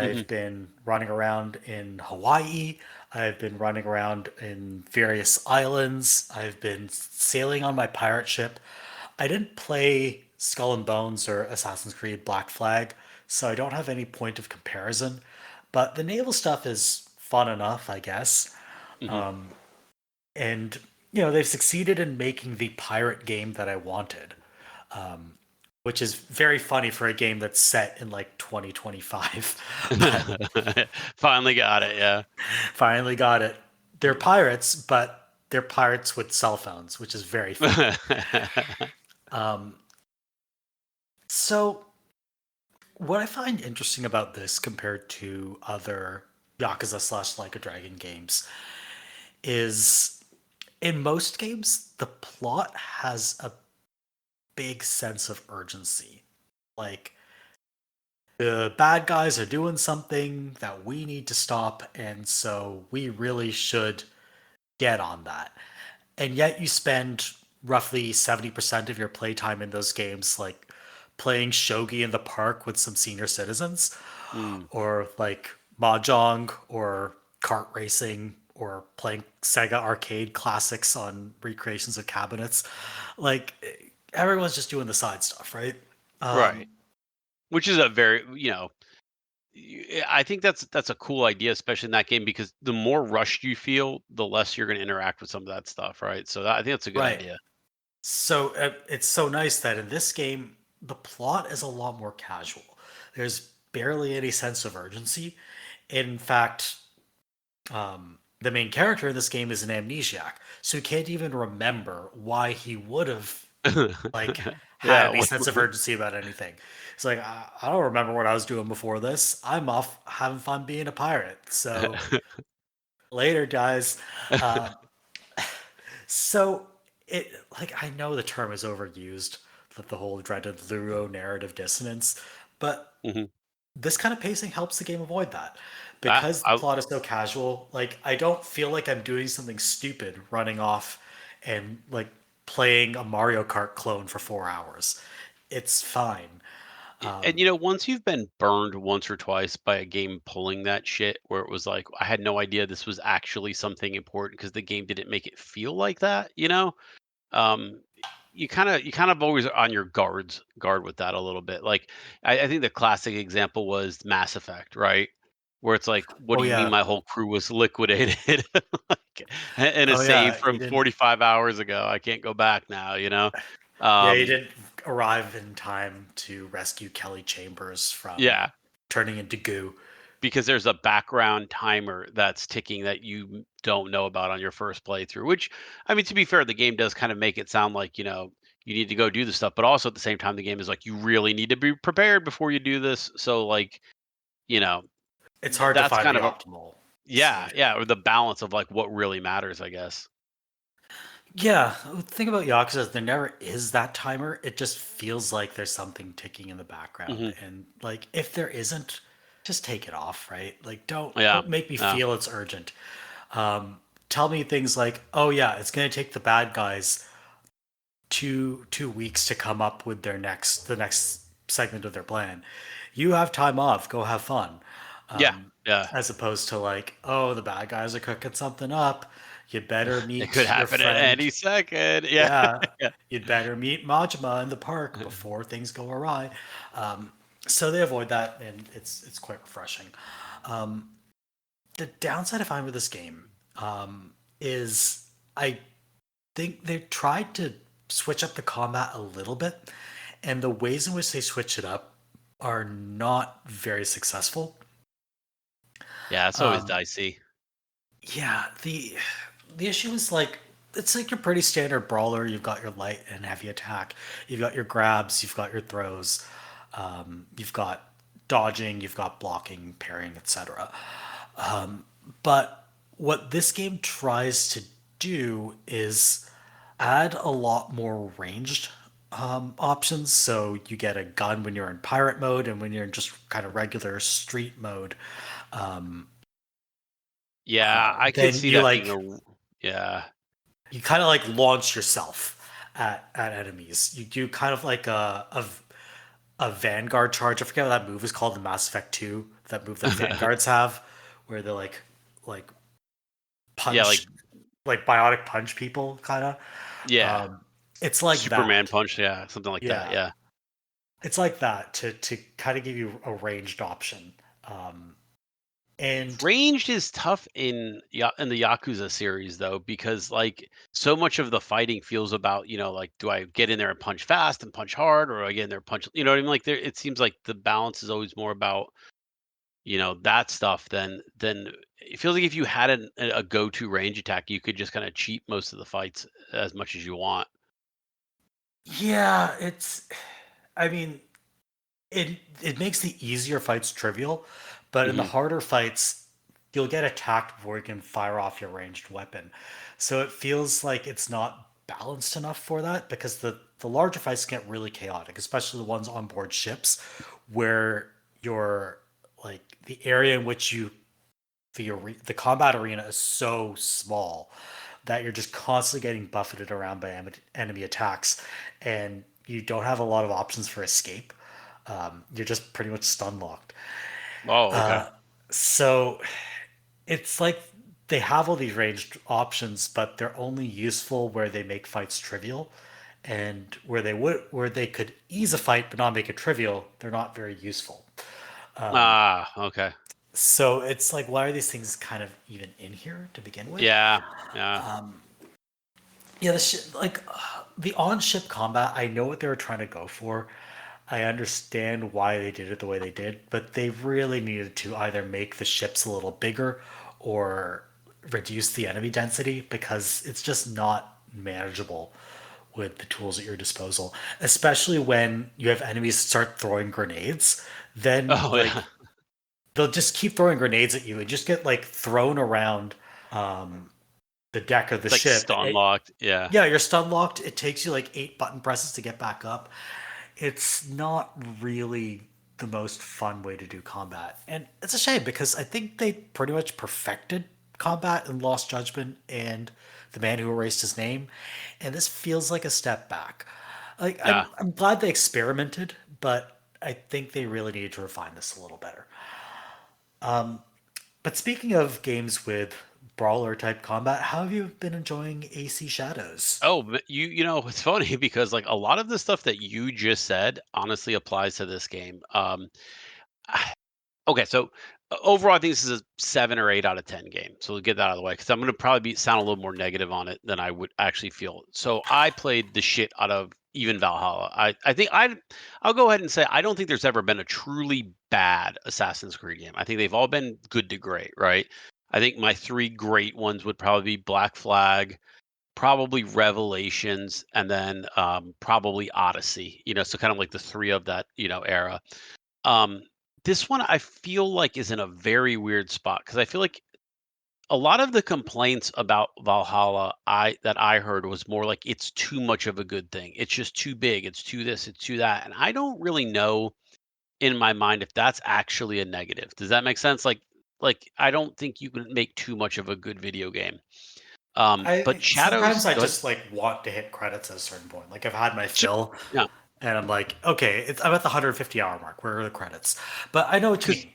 Hmm. I've been running around in Hawaii. I've been running around in various islands. I've been sailing on my pirate ship. I didn't play Skull and Bones or Assassin's Creed Black Flag, so I don't have any point of comparison. But the naval stuff is fun enough, I guess. Hmm. And, they've succeeded in making the pirate game that I wanted, which is very funny for a game that's set in like 2025. But Finally got it. Yeah. finally got it. They're pirates, but they're pirates with cell phones, which is very funny. So, what I find interesting about this compared to other Yakuza slash Like a Dragon games is in most games, the plot has a big sense of urgency. Like, the bad guys are doing something that we need to stop, and so we really should get on that. And yet you spend roughly 70% of your playtime in those games like playing shogi in the park with some senior citizens, Mm, or like mahjong or kart racing or playing Sega arcade classics on recreations of cabinets. Like, everyone's just doing the side stuff, right? right. Um, Which is a very, I think that's a cool idea, especially in that game, because the more rushed you feel, the less you're going to interact with some of that stuff, right? So I think that's a good right. idea. So it's so nice that in this game, the plot is a lot more casual. There's barely any sense of urgency. In fact, the main character in this game is an amnesiac, so he can't even remember why he would have like had Yeah. any sense of urgency about anything. It's like, I don't remember what I was doing before this. I'm off having fun being a pirate. So later, guys. Uh, So it like I know the term is overused, the whole dreaded Luro narrative dissonance, but Mhm. this kind of pacing helps the game avoid that. Ah, Because the plot is so casual, like I don't feel like I'm doing something stupid running off and like playing a Mario Kart clone for 4 hours. It's fine. And once you've been burned once or twice by a game pulling that shit, where it was like, I had no idea this was actually something important because the game didn't make it feel like that, um, you kind of always are on your guard with that a little bit. Like, I think the classic example was Mass Effect, right? Where it's like, what Oh do you mean yeah. my whole crew was liquidated? Like, and a Oh save yeah, you from didn't 45 hours ago. I can't go back now. yeah, you Um, didn't arrive in time to rescue Kelly Chambers from yeah, turning into goo. because there's a background timer that's ticking that you don't know about on your first playthrough. Which, I mean, to be fair, the game does kind of make it sound like you need to go do the stuff, but also at the same time, the game is like, you really need to be prepared before you do this. So, like, you know, It's hard to that's find kind the of a optimal yeah, solution. yeah, or the balance of like what really matters, I guess. Yeah, the thing about Yakuza is there never is that timer. It just feels like there's something ticking in the background, Hmm. and like if there isn't, just take it off, right? Like Yeah, don't make me yeah, feel it's urgent. Tell me things like, oh yeah, it's gonna take the bad guys two weeks to come up with the next segment of their plan. You have time off, go have fun. yeah, yeah. As opposed to like, oh, the bad guys are cooking something up. You better It could meet your happen at friend. any second. Yeah, Yeah, yeah. you'd better meet Majima in the park before things go awry. So they avoid that, and it's quite refreshing. The downside I find with this game is I think they tried to switch up the combat a little bit, and the ways in which they switch it up are not very successful. Yeah, it's always Um, dicey. yeah, the issue is like it's like your pretty standard brawler. You've got your light and heavy attack. You've got your grabs. You've got your throws. You've got dodging. You've got blocking, parrying, etc. But what this game tries to do is add a lot more ranged options. So you get a gun when you're in pirate mode, and when you're in just kind of regular street mode, Yeah, I could then see you that being like a yeah. you kind of like launch yourself at enemies. You do kind of like a Vanguard charge. I forget what that move is called in Mass Effect 2. That move that Vanguards have, where they like Yeah, like punch like biotic punch people, kind of. yeah. It's like Superman that. punch, yeah, something like that. Yeah, Yeah. it's like that to kind of give you a ranged option. And Ranged is tough in the Yakuza series though, because like so much of the fighting feels about, like do I get in there and punch fast and punch hard, or do I get in there and punch, you know what I mean? Like there it seems like the balance is always more about, that stuff than it feels like if you had a go-to range attack, you could just kind of cheat most of the fights as much as you want. yeah, I mean, it makes the easier fights trivial, but in the Hmm. harder fights, you'll get attacked before you can fire off your ranged weapon. So it feels like it's not balanced enough for that because the larger fights get really chaotic, especially the ones on board ships, where you're like the area in which the combat arena is so small that you're just constantly getting buffeted around by enemy attacks, and you don't have a lot of options for escape. You're just pretty much stun locked. Oh, okay. So it's like they have all these ranged options, but they're only useful where they make fights trivial, and where they could ease a fight but not make it trivial, they're not very useful. Ah, okay. So it's like, why are these things kind of even in here to begin with? Yeah, yeah. Yeah, the on-ship combat, I know what they were trying to go for. I understand why they did it the way they did, but they really needed to either make the ships a little bigger or reduce the enemy density because it's just not manageable with the tools at your disposal, especially when you have enemies start throwing grenades. Then Oh, yeah. like they'll just keep throwing grenades at you and just get like thrown around the deck of the It's like ship. stun locked. Yeah. Yeah, you're stun locked. It takes you like 8 button presses to get back up. It's not really the most fun way to do combat. And it's a shame because I think they pretty much perfected combat in Lost Judgment and The Man Who Erased His Name. And this feels like a step back. Like Yeah. I'm glad they experimented, but I think they really needed to refine this a little better. But speaking of games with brawler type combat, how have you been enjoying AC Shadows? Oh, it's funny because like a lot of the stuff that you just said honestly applies to this game. Okay, so overall, I think this is a 7 or 8 out of 10 game. So we'll get that out of the way because I'm going to probably sound a little more negative on it than I would actually feel. So I played the shit out of even Valhalla. I think I'll go ahead and say I don't think there's ever been a truly bad Assassin's Creed game. I think they've all been good to great, right? I think my three great ones would probably be Black Flag, probably Revelations, and then probably Odyssey. So kind of like the three of that era. Um, this one I feel like is in a very weird spot because I feel like a lot of the complaints about Valhalla that I heard was more like it's too much of a good thing. It's just too big. It's too this. It's too that. And I don't really know in my mind if that's actually a negative. Does that make sense? Like I don't think you can make too much of a good video game. But I Shadows, sometimes I go ahead. just like want to hit credits at a certain point. Like I've had my Sh- fill, Yeah, and I'm like, okay, I'm at the 150-hour mark. Where are the credits? But I know what you because mean.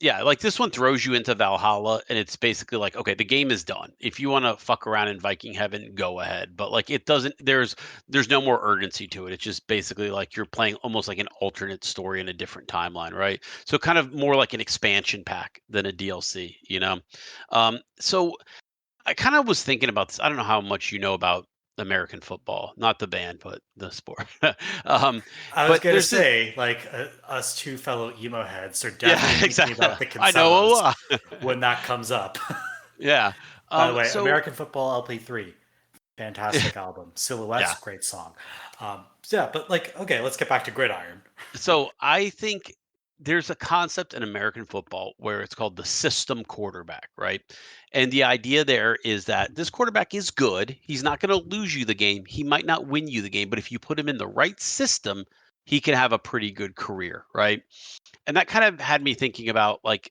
yeah, like this one throws you into Valhalla and it's basically like, okay, the game is done. If you want to fuck around in Viking heaven, go ahead. But like it doesn't there's no more urgency to it. It's just basically like you're playing almost like an alternate story in a different timeline, right? So kind of more like an expansion pack than a DLC. So I kind of was thinking about this. I don't know how much you know about American football, not the band, but the sport. um, I was but gonna there's this, say, like, us two fellow emo heads are yeah, definitely thinking exactly. about the I know a Kinsellas lot. when that comes up. Yeah. By the way, So American Football LP3, fantastic album. yeah. Silhouettes, great song. So yeah, but like, okay, let's get back to Gridiron. So I think there's a concept in American football where it's called the system quarterback, right? And the idea there is that this quarterback is good. He's not going to lose you the game. He might not win you the game, but if you put him in the right system, he can have a pretty good career, right? And that kind of had me thinking about like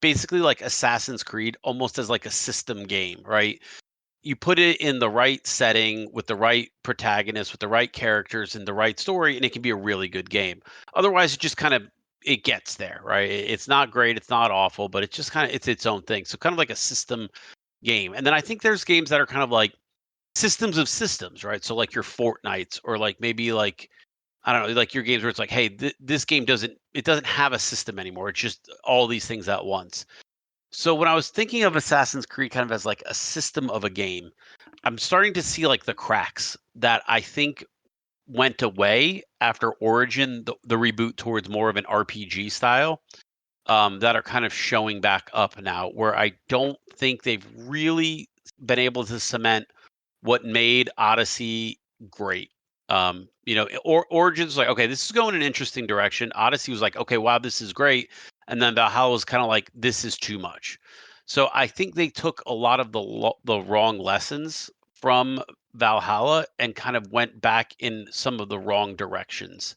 basically like Assassin's Creed almost as like a system game, right? You put it in the right setting with the right protagonist, with the right characters and the right story, and it can be a really good game. Otherwise, it just kind of it gets there, right? It's not great, it's not awful, but it's just kind of it's its own thing. So kind of like a system game. And then I think there's games that are kind of like systems of systems, right? So like your Fortnites or like maybe like I don't know, like your games where it's like, hey, this game doesn't have a system anymore. It's just all these things at once. So when I was thinking of Assassin's Creed kind of as like a system of a game, I'm starting to see like the cracks that I think went away after Origin, the reboot towards more of an RPG style, that are kind of showing back up now, where I don't think they've really been able to cement what made Odyssey great. Origins like, okay, this is going in an interesting direction. Odyssey was like, okay, wow, this is great. And then Valhalla was kind of like, this is too much. So I think they took a lot of the wrong lessons from Valhalla and kind of went back in some of the wrong directions.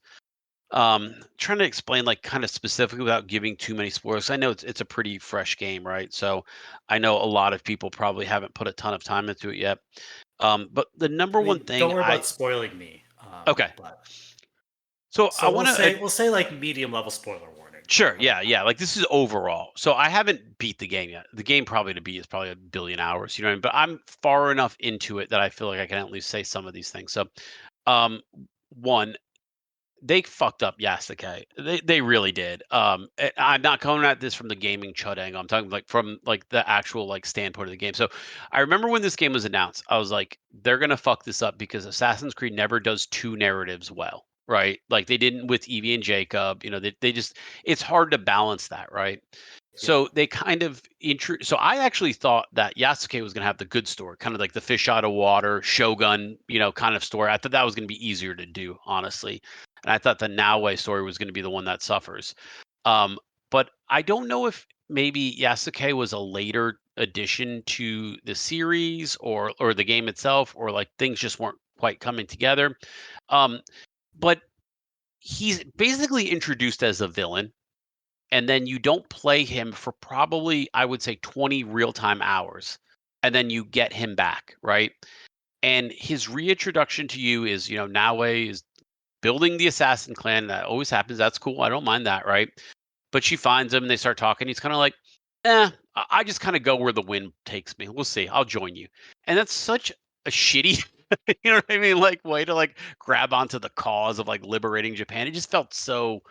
Trying to explain like kind of specifically without giving too many spoilers. I know it's a pretty fresh game, right? So I know a lot of people probably haven't put a ton of time into it yet. But the number I one mean, don't thing worry I about spoiling me. okay. But So I so we'll want say to we'll say like medium level spoiler warning. sure, How yeah, about yeah. that? Like this is overall. So I haven't beat the game yet. The game probably to beat is probably a billion hours, you know what I mean? But I'm far enough into it that I feel like I can at least say some of these things. So um one, they fucked up Yasuke. They really did. I'm not coming at this from the gaming chud angle. I'm talking like from like the actual like standpoint of the game. So I remember when this game was announced, I was like, they're gonna fuck this up because Assassin's Creed never does two narratives well, right? Like they didn't with Evie and Jacob. They just it's hard to balance that, right? Yeah. So they kind of so I actually thought that Yasuke was going to have the good story, kind of like the fish out of water, Shogun, kind of story. I thought that was going to be easier to do, honestly. And I thought the Naoe story was going to be the one that suffers. Um, but I don't know if maybe Yasuke was a later addition to the series or the game itself, or like things just weren't quite coming together. Um, but he's basically introduced as a villain, and then you don't play him for probably, I would say, 20 real-time hours, and then you get him back, right? And his reintroduction to you is, Naoe is building the assassin clan. That always happens. That's cool. I don't mind that, right? But she finds him and they start talking. He's kind of like, I just kind of go where the wind takes me. We'll see. I'll join you. And that's such a shitty, you know what I mean? Like way to like grab onto the cause of like liberating Japan. It just felt so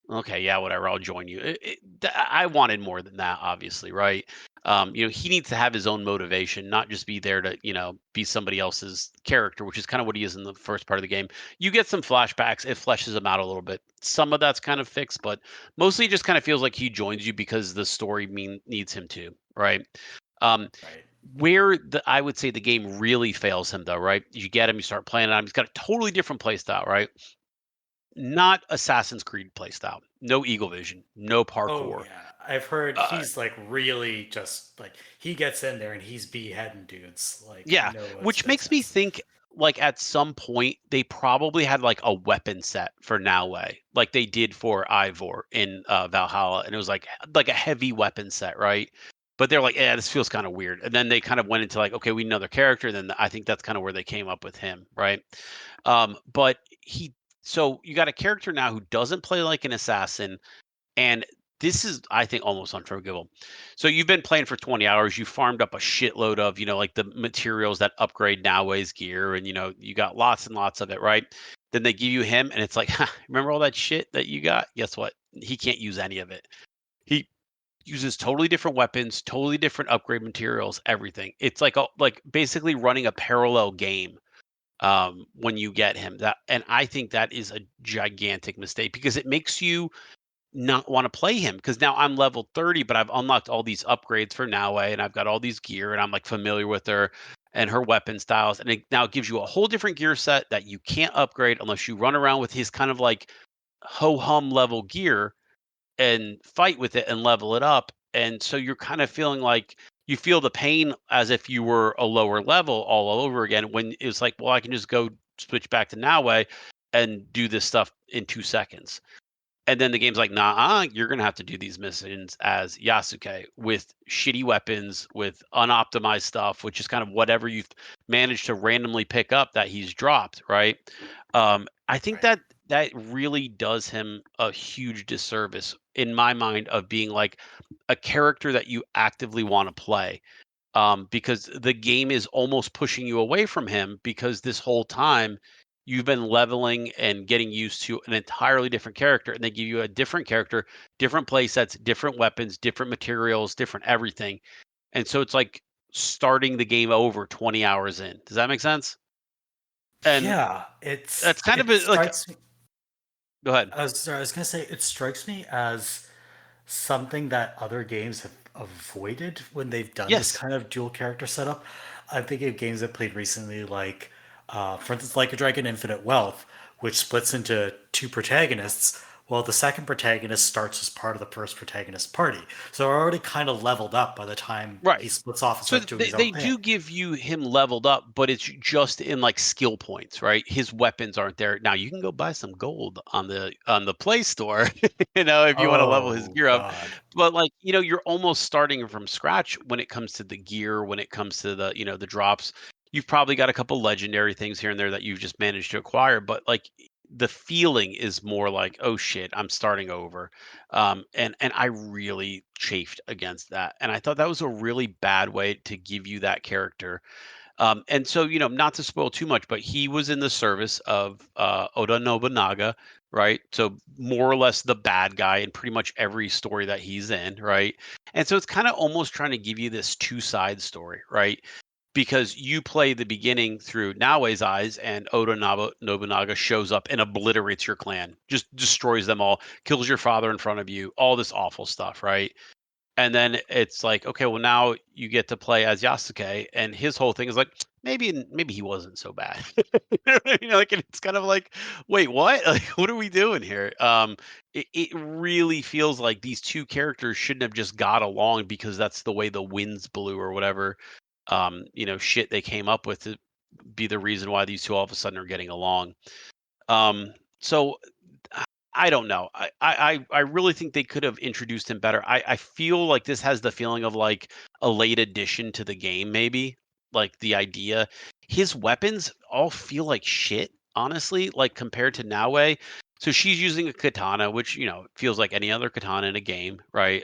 okay, yeah, whatever. I'll join you. I wanted more than that, obviously, right? He needs to have his own motivation, not just be there to, be somebody else's character, which is kind of what he is in the first part of the game. You get some flashbacks; it fleshes him out a little bit. Some of that's kind of fixed, but mostly it just kind of feels like he joins you because the story needs him to, right? Um, Right. where I would say the game really fails him, though, right? You get him, you start playing on him. He's got a totally different play style, right? Not Assassin's Creed playstyle. No Eagle Vision, no Oh parkour. yeah, I've heard Uh, he's like really just like he gets in there and he's beheading dudes. Like yeah, no one's which makes me business. think like at some point they probably had like a weapon set for Naoe, like they did for Ivor in Valhalla, and it was like a heavy weapon set, right? But they're like, yeah, this feels kind of weird, and then they kind of went into like, okay, we need another character. And then I think that's kind of where they came up with him, right? But so you got a character now who doesn't play like an assassin. And this is, I think, almost unforgivable. So you've been playing for 20 hours. You farmed up a shitload of, like the materials that upgrade Noway's gear, and you got lots and lots of it, right? Then they give you him, and it's like, remember all that shit that you got? Guess what? He can't use any of it. He uses totally different weapons, totally different upgrade materials, everything. It's like basically running a parallel game when you get him. That and I think that is a gigantic mistake because it makes you not want to play him because now I'm level 30, but I've unlocked all these upgrades for Naue and I've got all these gear and I'm like familiar with her and her weapon styles. And it now gives you a whole different gear set that you can't upgrade unless you run around with his kind of like ho hum level gear and fight with it and level it up. And so you're kind of feeling like you feel the pain as if you were a lower level all over again when it's like, well, I can just go switch back to Naue and do this stuff in 2 seconds. And then the game's like, nah, you're gonna have to do these missions as Yasuke with shitty weapons, with unoptimized stuff, which is kind of whatever you've managed to randomly pick up that he's dropped, right? I think Right. that really does him a huge disservice in my mind of being like a character that you actively want to play because the game is almost pushing you away from him because this whole time you've been leveling and getting used to an entirely different character and they give you a different character, different play sets, different weapons, different materials, different everything. And so it's like starting the game over 20 hours in. Does that make sense? And Yeah, that's kind of it like strikes me. go ahead. I was gonna say it strikes me as something that other games have avoided when they've done this Yes. kind of dual character setup. I'm thinking of games I've played recently, like, for instance, like a Dragon Infinite Wealth, which splits into two protagonists. Well, the second protagonist starts as part of the first protagonist party, so they're already kind of leveled up by the time he Right. splits off and So starts doing they his own they thing. do give you him leveled up, but it's just in like skill points, right? His weapons aren't there. Now you can go buy some gold on the Play Store, if you want to level his Oh gear up. God. But like, you're almost starting from scratch when it comes to the gear, when it comes to the drops. You've probably got a couple legendary things here and there that you've just managed to acquire, but like the feeling is more like, oh shit, I'm starting over. And I really chafed against that, and I thought that was a really bad way to give you that character. And so, not to spoil too much, but he was in the service of Oda Nobunaga, right? So more or less the bad guy in pretty much every story that he's in, right? And so it's kind of almost trying to give you this two-side story, right? Because you play the beginning through Naoe's eyes, and Nobunaga shows up and obliterates your clan, just destroys them all, kills your father in front of you, all this awful stuff, right? And then it's like, okay, well now you get to play as Yasuke, and his whole thing is like, maybe he wasn't so bad. Like and it's kind of like, wait, what? Like, what are we doing here? It really feels like these two characters shouldn't have just got along because that's the way the winds blew or whatever. Shit they came up with to be the reason why these two all of a sudden are getting along. So I don't know. I really think they could have introduced him better. I feel like this has the feeling of like a late addition to the game, maybe. Like the idea. His weapons all feel like shit, honestly, like compared to Naue. So she's using a katana, which, feels like any other katana in a game, right?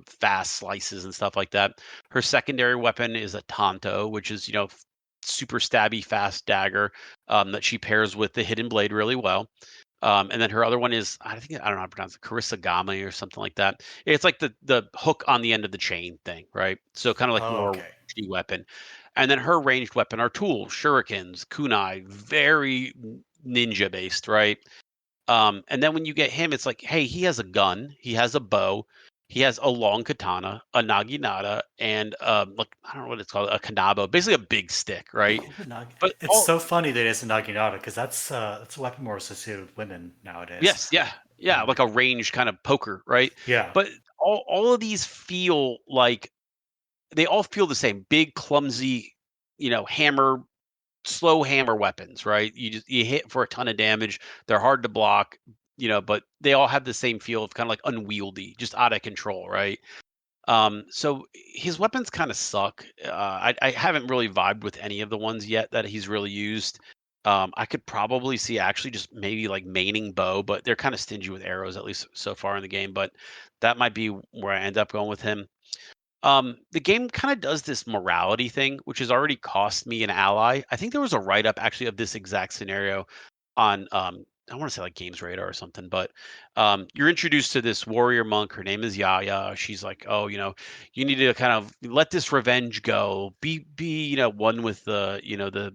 Fast slices and stuff like that. Her secondary weapon is a tanto, which is, super stabby, fast dagger that she pairs with the hidden blade really well. And then her other one is I don't know how to pronounce it, Karisagami or something like that. It's like the hook on the end of the chain thing, right? So kind of like Oh, more okay. ranged weapon. And then her ranged weapon are tools, shurikens, kunai, very ninja based, right? And then when you get him, it's like, hey, he has a gun, he has a bow, he has a long katana, a naginata, and like I don't know what it's called, a kanabo, basically a big stick, right? But It's all so funny that it's a naginata because that's a weapon more associated with women nowadays. Yes, yeah, yeah, Um, like a ranged kind of poker, right? yeah. But all of these feel like they all feel the same, big, clumsy, hammer, slow hammer weapons, right? You hit for a ton of damage. They're hard to block, but they all have the same feel of kind of like unwieldy, just out of control, right? So his weapons kind of suck. I haven't really vibed with any of the ones yet that he's really used. I could probably see actually just maybe like maining bow, but they're kind of stingy with arrows, at least so far in the game. But that might be where I end up going with him. The game kind of does this morality thing, which has already cost me an ally. I think there was a write up actually of this exact scenario on I want to say like Games Radar or something, but you're introduced to this warrior monk. Her name is Yaya. She's like, oh, you need to kind of let this revenge go. Be one with the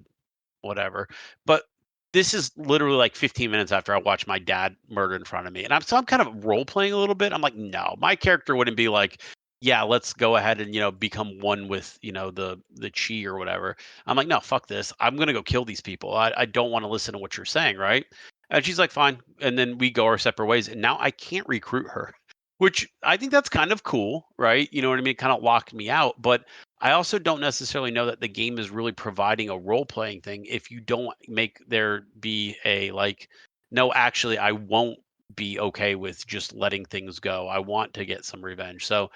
whatever. But this is literally like 15 minutes after I watched my dad murdered in front of me. And I'm kind of role playing a little bit. I'm like, no, my character wouldn't be like, yeah, let's go ahead and, become one with, the chi or whatever. I'm like, no, fuck this. I'm gonna go kill these people. I don't want to listen to what you're saying, right? And she's like, fine. And then we go our separate ways. And now I can't recruit her, which I think that's kind of cool, right? You know what I mean? It kind of locked me out. But I also don't necessarily know that the game is really providing a role playing thing if you don't make there be a like, no, actually, I won't be okay with just letting things go. I want to get some revenge. So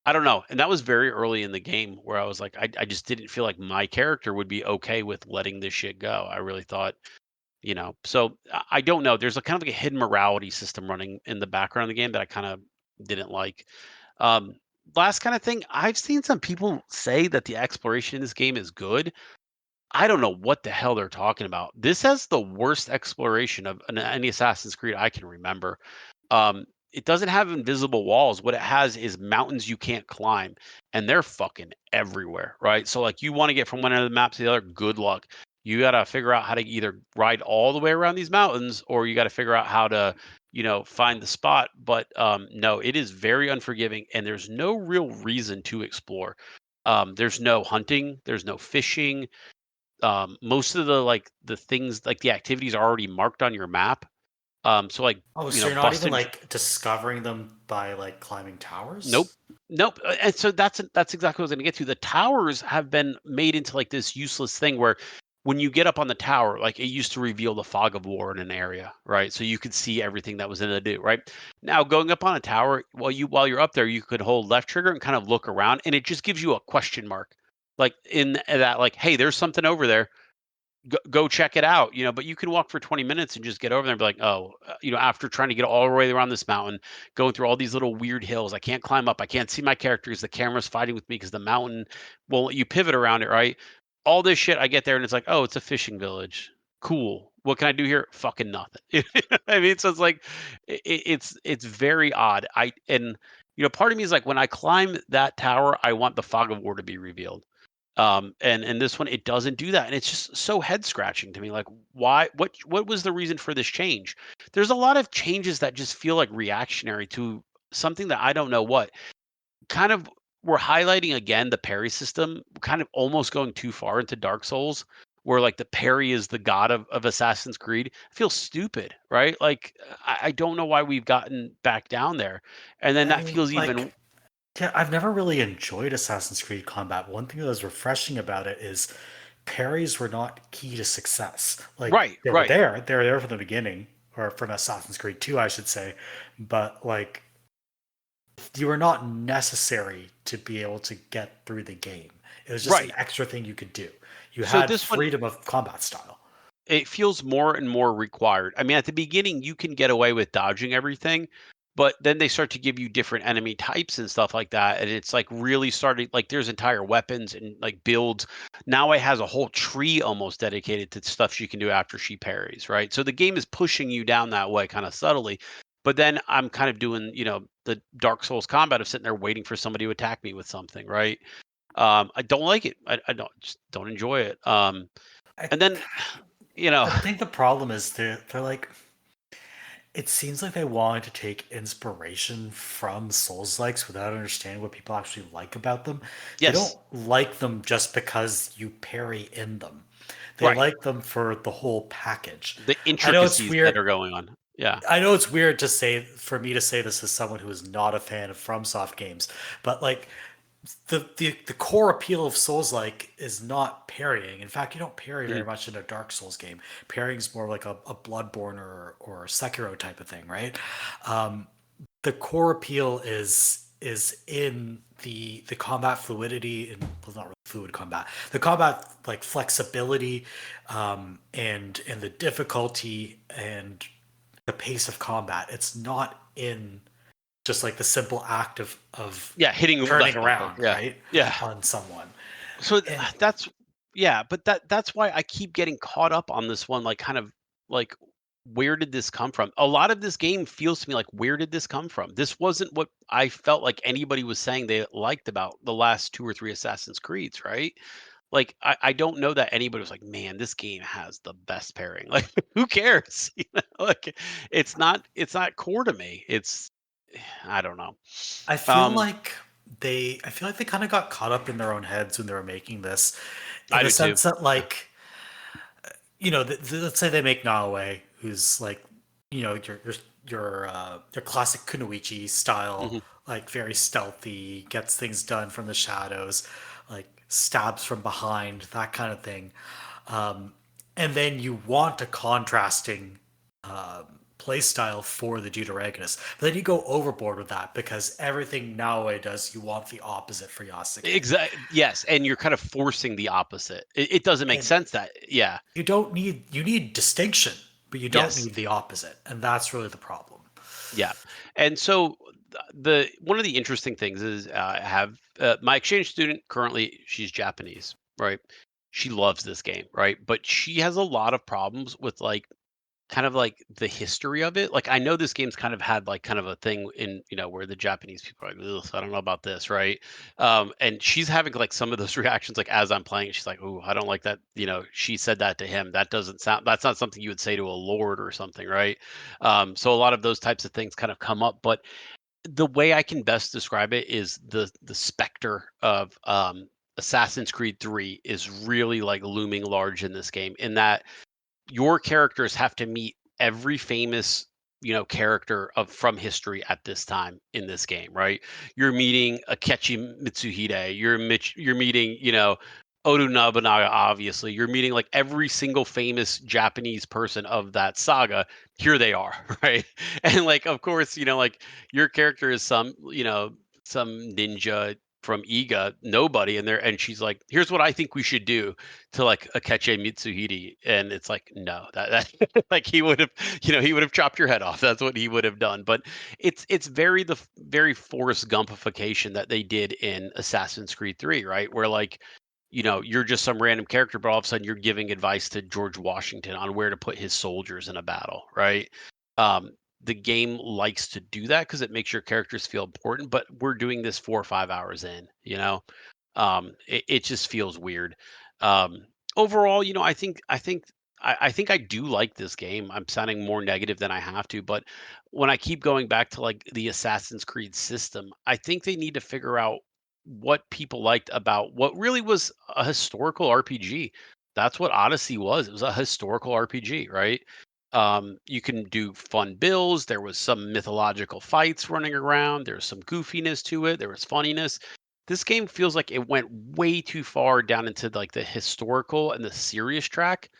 I don't know. And that was very early in the game where I was like, I just didn't feel like my character would be okay with letting this shit go. I really thought, so I don't know. There's a kind of like a hidden morality system running in the background of the game that I kind of didn't like. Um, Last kind of thing, I've seen some people say that the exploration in this game is good. I don't know what the hell they're talking about. This has the worst exploration of any Assassin's Creed I can remember. It doesn't have invisible walls. What it has is mountains you can't climb, and they're fucking everywhere, right? So like you want to get from one end of the map to the other, good luck. You got to figure out how to either ride all the way around these mountains or you got to figure out how to, find the spot. But no, it is very unforgiving and there's no real reason to explore. There's no hunting, there's no fishing. Most of the things like the activities are already marked on your map. So like, Oh, so you're not even busting. like discovering them by like climbing Nope. towers? Nope. And so that's exactly what I was going to get to. The towers have been made into like this useless thing where when you get up on the tower, like it used to reveal the fog of war in an area, right? So you could see everything that was in the do, right? Now going up on a tower, while you're up there, you could hold left trigger and kind of look around, and it just gives you a question mark, like in that, like, hey, there's something over there, go check it out, but you can walk for 20 minutes and just get over there and be like, oh, after trying to get all the way around this mountain, going through all these little weird hills, I can't climb up, I can't see my characters, the camera's fighting with me because the mountain won't let you pivot around it, right? All this shit, I get there and it's like, oh, it's a fishing village, cool, what can I do here? Fucking nothing. I mean, so it's like it's very odd. Part of me is like, when I climb that tower, I want the fog of war to be revealed. And this one, it doesn't do that, and it's just so head scratching to me. Like, why? What was the reason for this change? There's a lot of changes that just feel like reactionary to something that I don't know what. Kind of, we're highlighting again the parry system, kind of almost going too far into Dark Souls, where like the parry is the god of Assassin's Creed. It feels stupid, right? Like I don't know why we've gotten back down there, and then I that mean, feels even like, yeah, I've never really enjoyed Assassin's Creed combat. One thing that was refreshing about it is parries were not key to success. Like right, right. they were there from the beginning, or from Assassin's Creed 2, I should say. But like, you were not necessary to be able to get through the game. It was just an Right. extra thing you could do. You So had this one, freedom of combat style. it feels more and more required. I mean, at the beginning, you can get away with dodging everything, but then they start to give you different enemy types and stuff like that. And it's like really starting, like, there's entire weapons and like builds. Now it has a whole tree almost dedicated to stuff she can do after she parries, right? So the game is pushing you down that way kind of subtly. But then I'm kind of doing, the Dark Souls combat of sitting there waiting for somebody to attack me with something, right? I don't like it. I just don't enjoy it. I And then, you know, I think the problem is they're like, it seems like they wanted to take inspiration from Souls likes without understanding what people actually like about them. They don't yes. like them just because you parry in them. They Right. like them for the whole package. The I know it's intricacies that weird. are going on. Yeah. I know it's weird to say, for me to say this as someone who is not a fan of FromSoft games, but like, the core appeal of Souls like is not parrying. In fact, you don't parry Mhm. very much in a Dark Souls game. Parrying is more like a Bloodborne or Sekiro type of thing, right? The core appeal is in the combat fluidity, and well, not really fluid combat. The combat like flexibility, and the difficulty and the pace of combat. It's not in just like the simple act of Yeah, hitting turning left bumper. around, Yeah. right, Yeah. on someone. So And that's yeah, but that's why I keep getting caught up on this one, like kind of like, where did this come from? A lot of this game feels to me like, where did this come from? This wasn't what I felt like anybody was saying they liked about the last two or three Assassin's Creeds, right? Like, I don't know that anybody was like, "Man, this game has the best pairing." Like, who cares? You know, like, it's not core to me. It's I don't know. I feel Um, like I feel like they kind of got caught up in their own heads when they were making this, in I the do too. sense that Yeah. like, let's say they make Naoe, who's like, your classic kunoichi style, Mhm. like very stealthy, gets things done from the shadows, like stabs from behind, that kind of thing. Um, and then you want a contrasting play style for the Deuteragonist. But then you go overboard with that because everything Naoe does, you want the opposite for Yasuke. Yes, and you're kind of forcing the opposite. It doesn't make And sense that yeah. you need distinction, but you don't Yes. need the opposite. And that's really the problem. Yeah. And so the one of the interesting things is I have my exchange student currently she's Japanese, right? She loves this game, right? But she has a lot of problems with like kind of like the history of it. Like I know this game's kind of had like kind of a thing in, where the Japanese people are like, "Ugh, I don't know about this," right? And she's having like some of those reactions like as I'm playing, she's like, "Oh, I don't like that." She said that to him. That's not something you would say to a lord or something, right? So a lot of those types of things kind of come up. But the way I can best describe it is the specter of Assassin's Creed 3 is really like looming large in this game in that your characters have to meet every famous character of from history at this time in this game, right? You're meeting Akechi Mitsuhide, you're meeting Oda Nobunaga, obviously you're meeting like every single famous Japanese person of that saga. Here they are, right? And like of course like your character is some ninja from Iga, nobody, and she's like, here's what I think we should do to like Akechi Mitsuhide, and it's like, no, that like he would have chopped your head off. That's what he would have done. But it's very Forrest Gumpification that they did in Assassin's Creed 3, right? Where like you're just some random character, but all of a sudden you're giving advice to George Washington on where to put his soldiers in a battle, right? Um, the game likes to do that because it makes your characters feel important, but we're doing this 4 or 5 hours in. It just feels weird. Um, Overall, I think I do like this game. I'm sounding more negative than I have to, but when I keep going back to like the Assassin's Creed system, I think they need to figure out what people liked about what really was a historical RPG. That's what Odyssey was. It was a historical RPG, right? You can do fun builds. There was some mythological fights running around. There was some goofiness to it. There was funniness. This game feels like it went way too far down into like the historical and the serious track.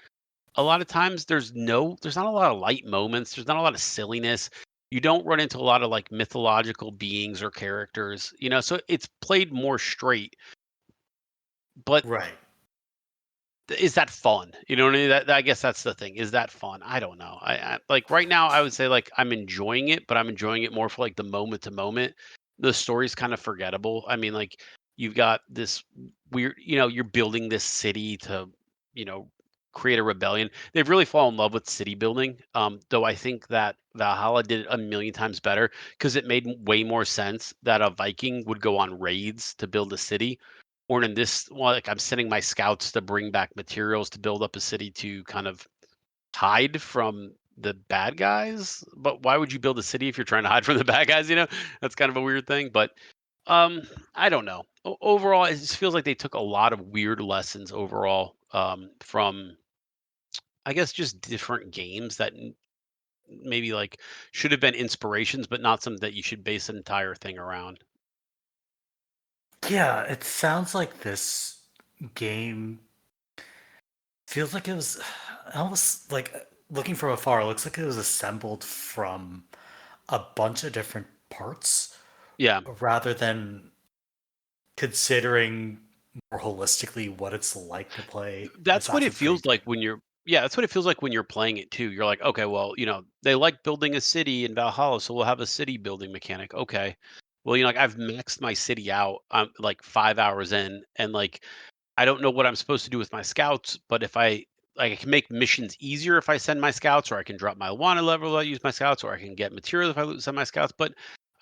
A lot of times there's not a lot of light moments. There's not a lot of silliness. You don't run into a lot of like mythological beings or characters. So it's played more straight. But Right. is that fun? You know what I mean? I guess that's the thing. Is that fun? I don't know. I like right now I would say like I'm enjoying it, but I'm enjoying it more for like the moment to moment. The story's kind of forgettable. I mean, like you've got this weird, you're building this city to, you know, create a rebellion. They've really fallen in love with city building. Though I think that Valhalla did it a million times better because it made way more sense that a Viking would go on raids to build a city or in this well, like I'm sending my scouts to bring back materials to build up a city to kind of hide from the bad guys. But why would you build a city if you're trying to hide from the bad guys? That's kind of a weird thing. But I don't know. Overall, it just feels like they took a lot of weird lessons overall from I guess just different games that maybe like should have been inspirations, but not something that you should base an entire thing around. Yeah, it sounds like this game feels like it was almost like looking from afar, it looks like it was assembled from a bunch of different parts Yeah. rather than considering more holistically what it's like to play That's what it Assassin's Creed feels 3. like when you're yeah, that's what it feels like when you're playing it too. You're like, okay, well, they like building a city in Valhalla, so we'll have a city building mechanic. Okay. Well, like I've maxed my city out. I'm like 5 hours in, and like I don't know what I'm supposed to do with my scouts, but if I can make missions easier if I send my scouts, or I can drop my wanted level if I use my scouts, or I can get materials if I send my scouts. But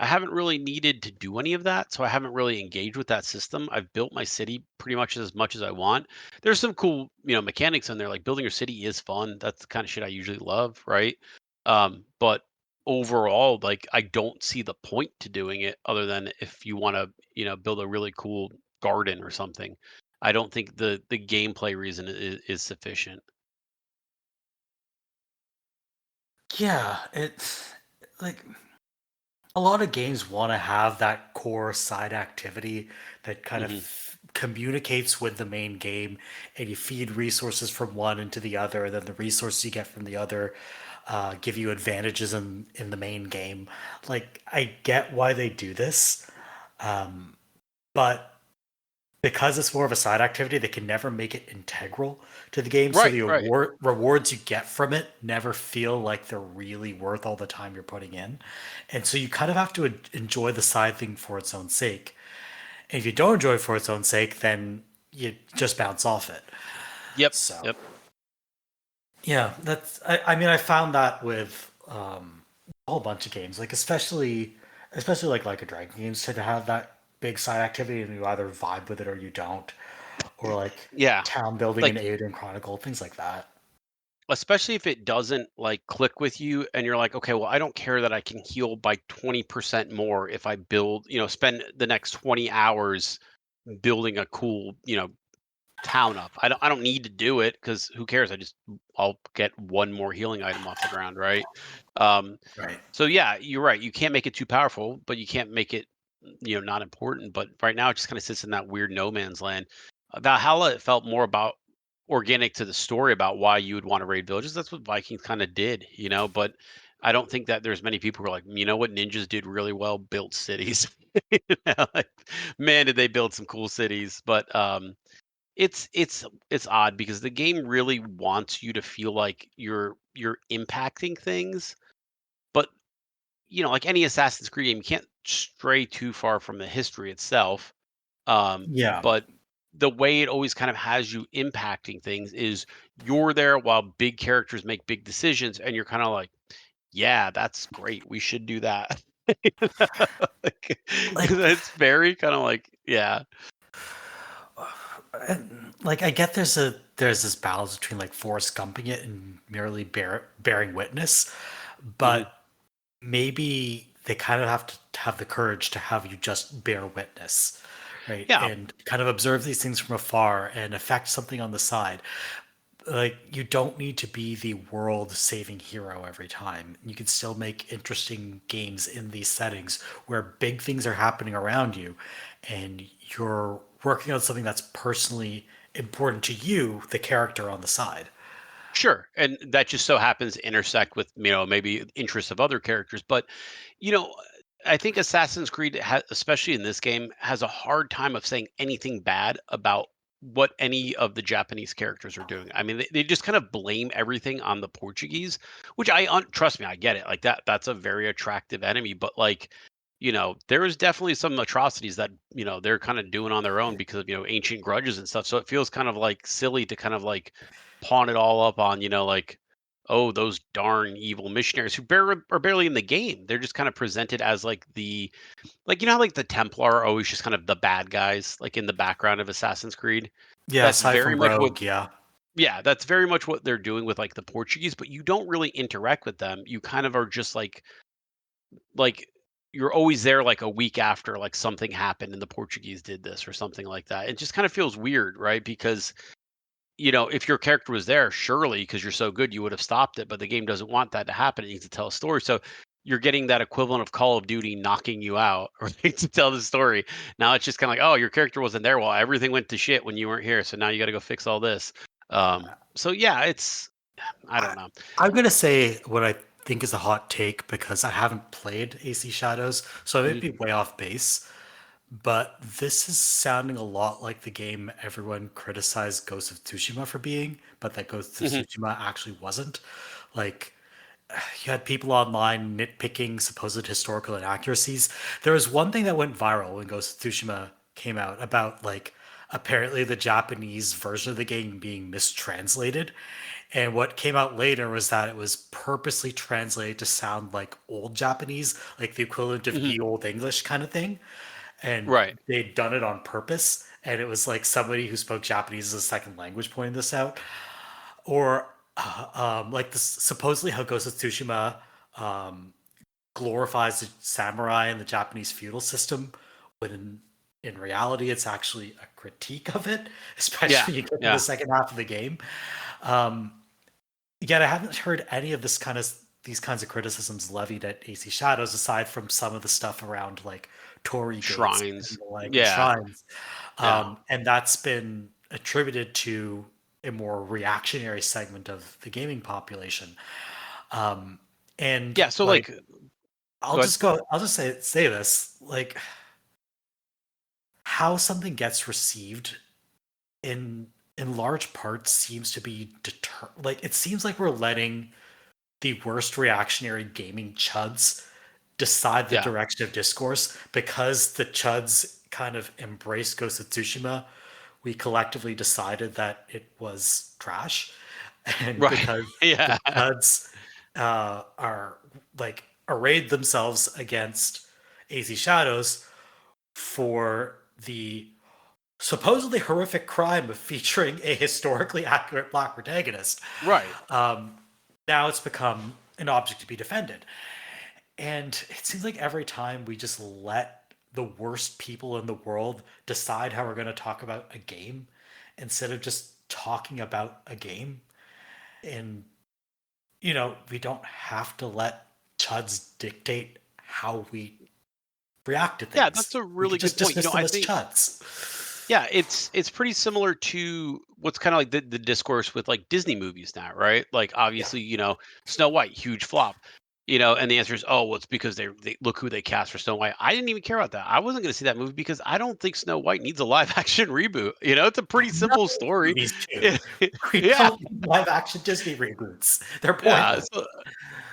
I haven't really needed to do any of that, so I haven't really engaged with that system. I've built my city pretty much as I want. There's some cool, mechanics in there. Like building your city is fun. That's the kind of shit I usually love, right? But overall, like I don't see the point to doing it other than if you want to, build a really cool garden or something. I don't think the gameplay reason is sufficient. Yeah, it's like a lot of games want to have that core side activity that kind of Hmm. communicates with the main game, and you feed resources from one into the other, and then the resources you get from the other give you advantages in the main game. Like, I get why they do this, but because it's more of a side activity, they can never make it integral to the game. So Right, the right. rewards you get from it never feel like they're really worth all the time you're putting in. And so you kind of have to enjoy the side thing for its own sake. And if you don't enjoy it for its own sake, then you just bounce off it. Yep, So yep. yeah, I mean, I found that with a whole bunch of games, like especially like a Dragon games tend to have that big side activity, and you either vibe with it or you don't, or like Yeah. town building in Like Aiden Chronicle, things like that. especially if it doesn't like click with you and you're like, okay, well, I don't care that I can heal by 20% more if I build, spend the next 20 hours building a cool, town up. I don't need to do it because who cares? I'll get one more healing item off the ground, right? Um, Right. so yeah, you're right. You can't make it too powerful, but you can't make it, not important. But right now, it just kind of sits in that weird no man's land. Valhalla, it felt more about organic to the story about why you would want to raid villages. That's what Vikings kind of did, But I don't think that there's many people who are like, you know what, ninjas did really well, built cities. Like, man, did they build some cool cities? But it's odd because the game really wants you to feel like you're impacting things, but like any Assassin's Creed game, you can't stray too far from the history itself. Yeah. But the way it always kind of has you impacting things is you're there while big characters make big decisions, and you're kind of like, yeah, that's great. We should do that. Like, Like, it's very kind of like, yeah. like I get there's this balance between like Forrest Gumping it and merely bearing witness, Hmm. but maybe they kind of have to have the courage to have you just bear witness, right? Yeah, And kind of observe these things from afar and affect something on the side. Like, you don't need to be the world saving hero every time. You can still make interesting games in these settings where big things are happening around you and you're working on something that's personally important to you, the character on the side. sure. And that just so happens to intersect with, maybe interests of other characters. But, you know, I think Assassin's Creed, especially in this game, has a hard time of saying anything bad about what any of the Japanese characters are doing. I mean, they just kind of blame everything on the Portuguese, which trust me, I get it. Like that's a very attractive enemy. But like, there is definitely some atrocities that, they're kind of doing on their own because of, ancient grudges and stuff. So it feels kind of like silly to kind of like pawn it all up on, like, oh, those darn evil missionaries who are barely in the game. They're just kind of presented as like how like the Templar are always just kind of the bad guys, like in the background of Assassin's Creed. Yeah, That's aside very from much what, Rogue, yeah. yeah, that's very much what they're doing with like the Portuguese, but you don't really interact with them. You kind of are just like you're always there like a week after like something happened and the Portuguese did this or something like that. It just kind of feels weird, right? Because if your character was there, surely because you're so good, you would have stopped it. But the game doesn't want that to happen. It needs to tell a story. So you're getting that equivalent of Call of Duty knocking you out, right, to tell the story. Now it's just kind of like, oh, your character wasn't there. Well, everything went to shit when you weren't here. So now you got to go fix all this. So yeah, I I, don't know. I'm gonna say what I think is a hot take because I haven't played AC Shadows, so I may Mhm, be way off base. But this is sounding a lot like the game everyone criticized Ghost of Tsushima for being, but that Ghost of mhm, Tsushima actually wasn't. Like, you had people online nitpicking supposed historical inaccuracies. There was one thing that went viral when Ghost of Tsushima came out about like apparently the Japanese version of the game being mistranslated. And what came out later was that it was purposely translated to sound like old Japanese, like the equivalent of Mhm. ye old English kind of thing. And Right. they'd done it on purpose. And it was like somebody who spoke Japanese as a second language pointed this out. Or like this, supposedly how Ghost of Tsushima glorifies the samurai and the Japanese feudal system, when in reality it's actually a critique of it, Yeah. especially when you get to the Yeah. second half of the game. Um, Yet I haven't heard any of this kind of these kinds of criticisms levied at AC Shadows, aside from some of the stuff around like Torii gates and Shrines. the like and Yeah. shrines, Yeah. and that's been attributed to a more reactionary segment of the gaming population. Um, and Yeah. So like, like, I'll go ahead. just go. I'll just say this: like, how something gets received in large part seems to be like it seems like we're letting the worst reactionary gaming chuds decide the Yeah. direction of discourse. Because the chuds kind of embraced Ghost of Tsushima, we collectively decided that it was trash. And Right. because the Yeah. chuds are like arrayed themselves against AZ Shadows for the supposedly horrific crime of featuring a historically accurate black protagonist, Right. um, now it's become an object to be defended. And it seems like every time we just let the worst people in the world decide how we're going to talk about a game instead of just talking about a game. And, we don't have to let chuds dictate how we react to Yeah. That's things. a We really could good just point. dismiss them I as think, chuds. yeah, it's pretty similar to what's kind of like the discourse with like Disney movies now, right? Like Yeah. obviously, Snow White, huge flop. And the answer is, oh, well, it's because they look who they cast for Snow White. I didn't even care about that. I wasn't going to see that movie because I don't think Snow White needs a live action reboot. It's a pretty No, simple story. movies too. We Yeah, don't need live action Disney reboots. They're yeah. pointless.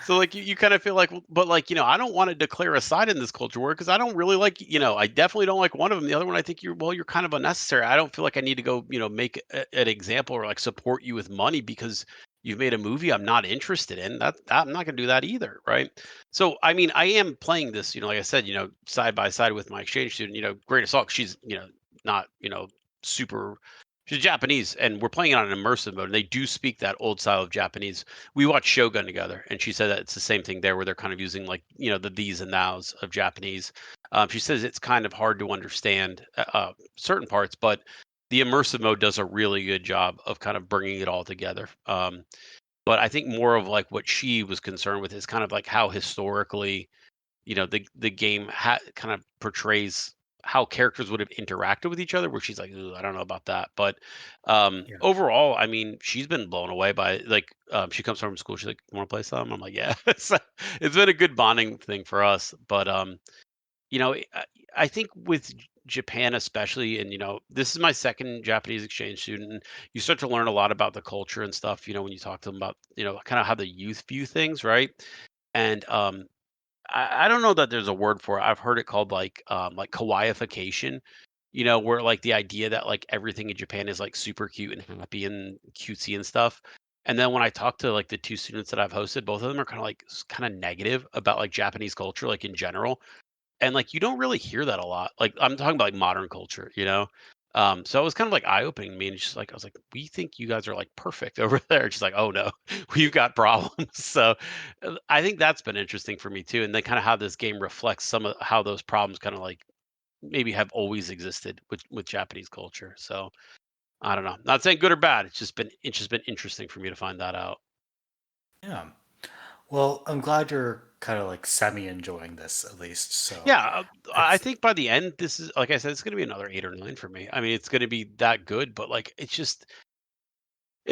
So like you kind of feel like, but like I don't want to declare a side in this culture war because I don't really like I definitely don't like one of them. The other one I think you're kind of unnecessary. I don't feel like I need to go make an example or like support you with money because you've made a movie I'm not interested in. I'm not going to do that either, right? So I mean I am playing this like I said side by side with my exchange student. Great Assault. She's not super. She's Japanese, and we're playing it on an immersive mode. And they do speak that old style of Japanese. We watched Shogun together, and she said that it's the same thing there, where they're kind of using like the these and thous of Japanese. She says it's kind of hard to understand certain parts, but the immersive mode does a really good job of kind of bringing it all together. But I think more of like what she was concerned with is kind of like how historically the game kind of portrays how characters would have interacted with each other, where she's like, "Ooh, I don't know about that." But Yeah. overall, I mean, she's been blown away by like she comes home from school, she's like, "Want to play some?" I'm like, "Yeah." So it's been a good bonding thing for us. But I think with Japan especially, and this is my second Japanese exchange student, and you start to learn a lot about the culture and stuff, when you talk to them about kind of how the youth view things, right? And I don't know that there's a word for it. I've heard it called like kawaiification, where like the idea that like everything in Japan is like super cute and happy and cutesy and stuff. And then when I talk to like the two students that I've hosted, both of them are kind of like kind of negative about like Japanese culture, like in general. And like you don't really hear that a lot. Like I'm talking about like modern culture. So it was kind of like eye-opening to me, and just like I was like, we think you guys are like perfect over there. She's like, oh no, we've got problems. So I think that's been interesting for me too. And then kind of how this game reflects some of how those problems kind of like maybe have always existed with Japanese culture. So I don't know. Not saying good or bad. It's just been interesting for me to find that out. Yeah. Well, I'm glad you're kind of like semi enjoying this at least. So Yeah, I it's think by the end, this is like I said, it's going to be another 8 or 9 for me. I mean, it's going to be that good, but like it's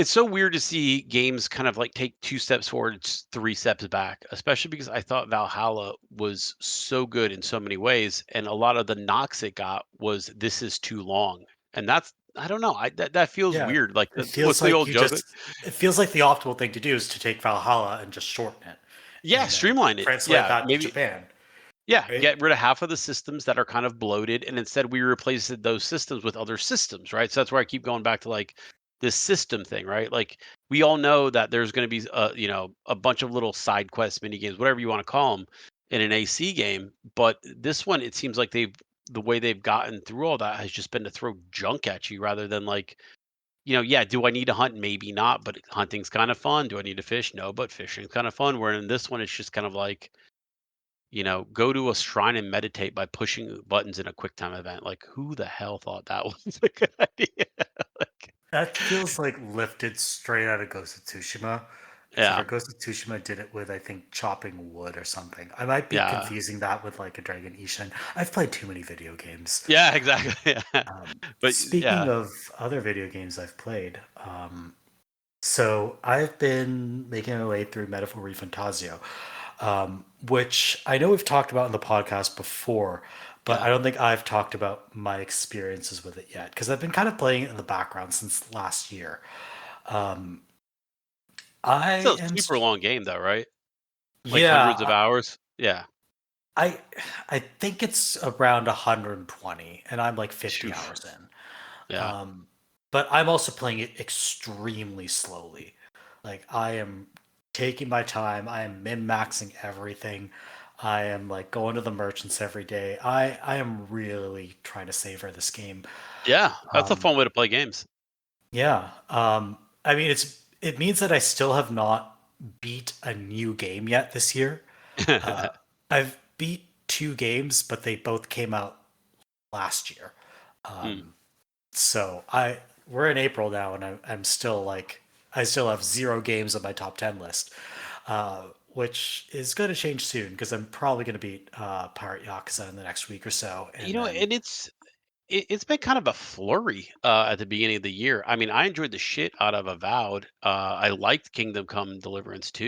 so weird to see games kind of like take 2 steps forward, 3 steps back, especially because I thought Valhalla was so good in so many ways, and a lot of the knocks it got was this is too long, and that's I don't know, that feels yeah. weird. Like It what's feels the like old you joke? just it feels like the optimal thing to do is to take Valhalla and just shorten it Yeah, and then streamline it. translate Yeah, that to maybe Japan. Yeah, right? get rid of half of the systems that are kind of bloated, and instead we replace those systems with other systems, right? So that's where I keep going back to like this system thing, right? Like we all know that there's going to be a bunch of little side quests, mini games, whatever you want to call them, in an AC game. But this one, it seems like the way they've gotten through all that has just been to throw junk at you rather than like, yeah, do I need to hunt? Maybe not, but hunting's kind of fun. Do I need to fish? No, but fishing's kind of fun. Where in this one, it's just kind of like, go to a shrine and meditate by pushing buttons in a quick time event. Like, who the hell thought that was a good idea? Like, That feels like lifted straight out of Ghost of Tsushima. Except yeah, for Ghost of Tsushima did it with, I think, chopping wood or something. I might be yeah, confusing that with like a Dragon Ishin. I've played too many video games. yeah, exactly. Yeah, but Speaking yeah, of other video games I've played, so I've been making my way through Metaphor ReFantazio, which I know we've talked about in the podcast before, but yeah. I don't think I've talked about my experiences with it yet because I've been kind of playing it in the background since last year. I Still a am, super long game though, right? Like yeah, hundreds of hours. Yeah. I I think it's around 120, and I'm like 50 Phew. hours in. Yeah. But I'm also playing it extremely slowly. Like I am taking my time. I am min-maxing everything. I am like going to the merchants every day. I am really trying to savor this game. Yeah. That's a Um, fun way to play games. yeah. I mean, it means that I still have not beat a new game yet this year. Uh, I've beat two games, but they both came out last year. Mm. So we're in April now, and I'm still like I still have 0 games on my top 10 list, which is going to change soon because I'm probably going to beat Pirate Yakuza in the next week or so, and then And it's been kind of a flurry at the beginning of the year. I mean, I enjoyed the shit out of Avowed. I liked Kingdom Come Deliverance too.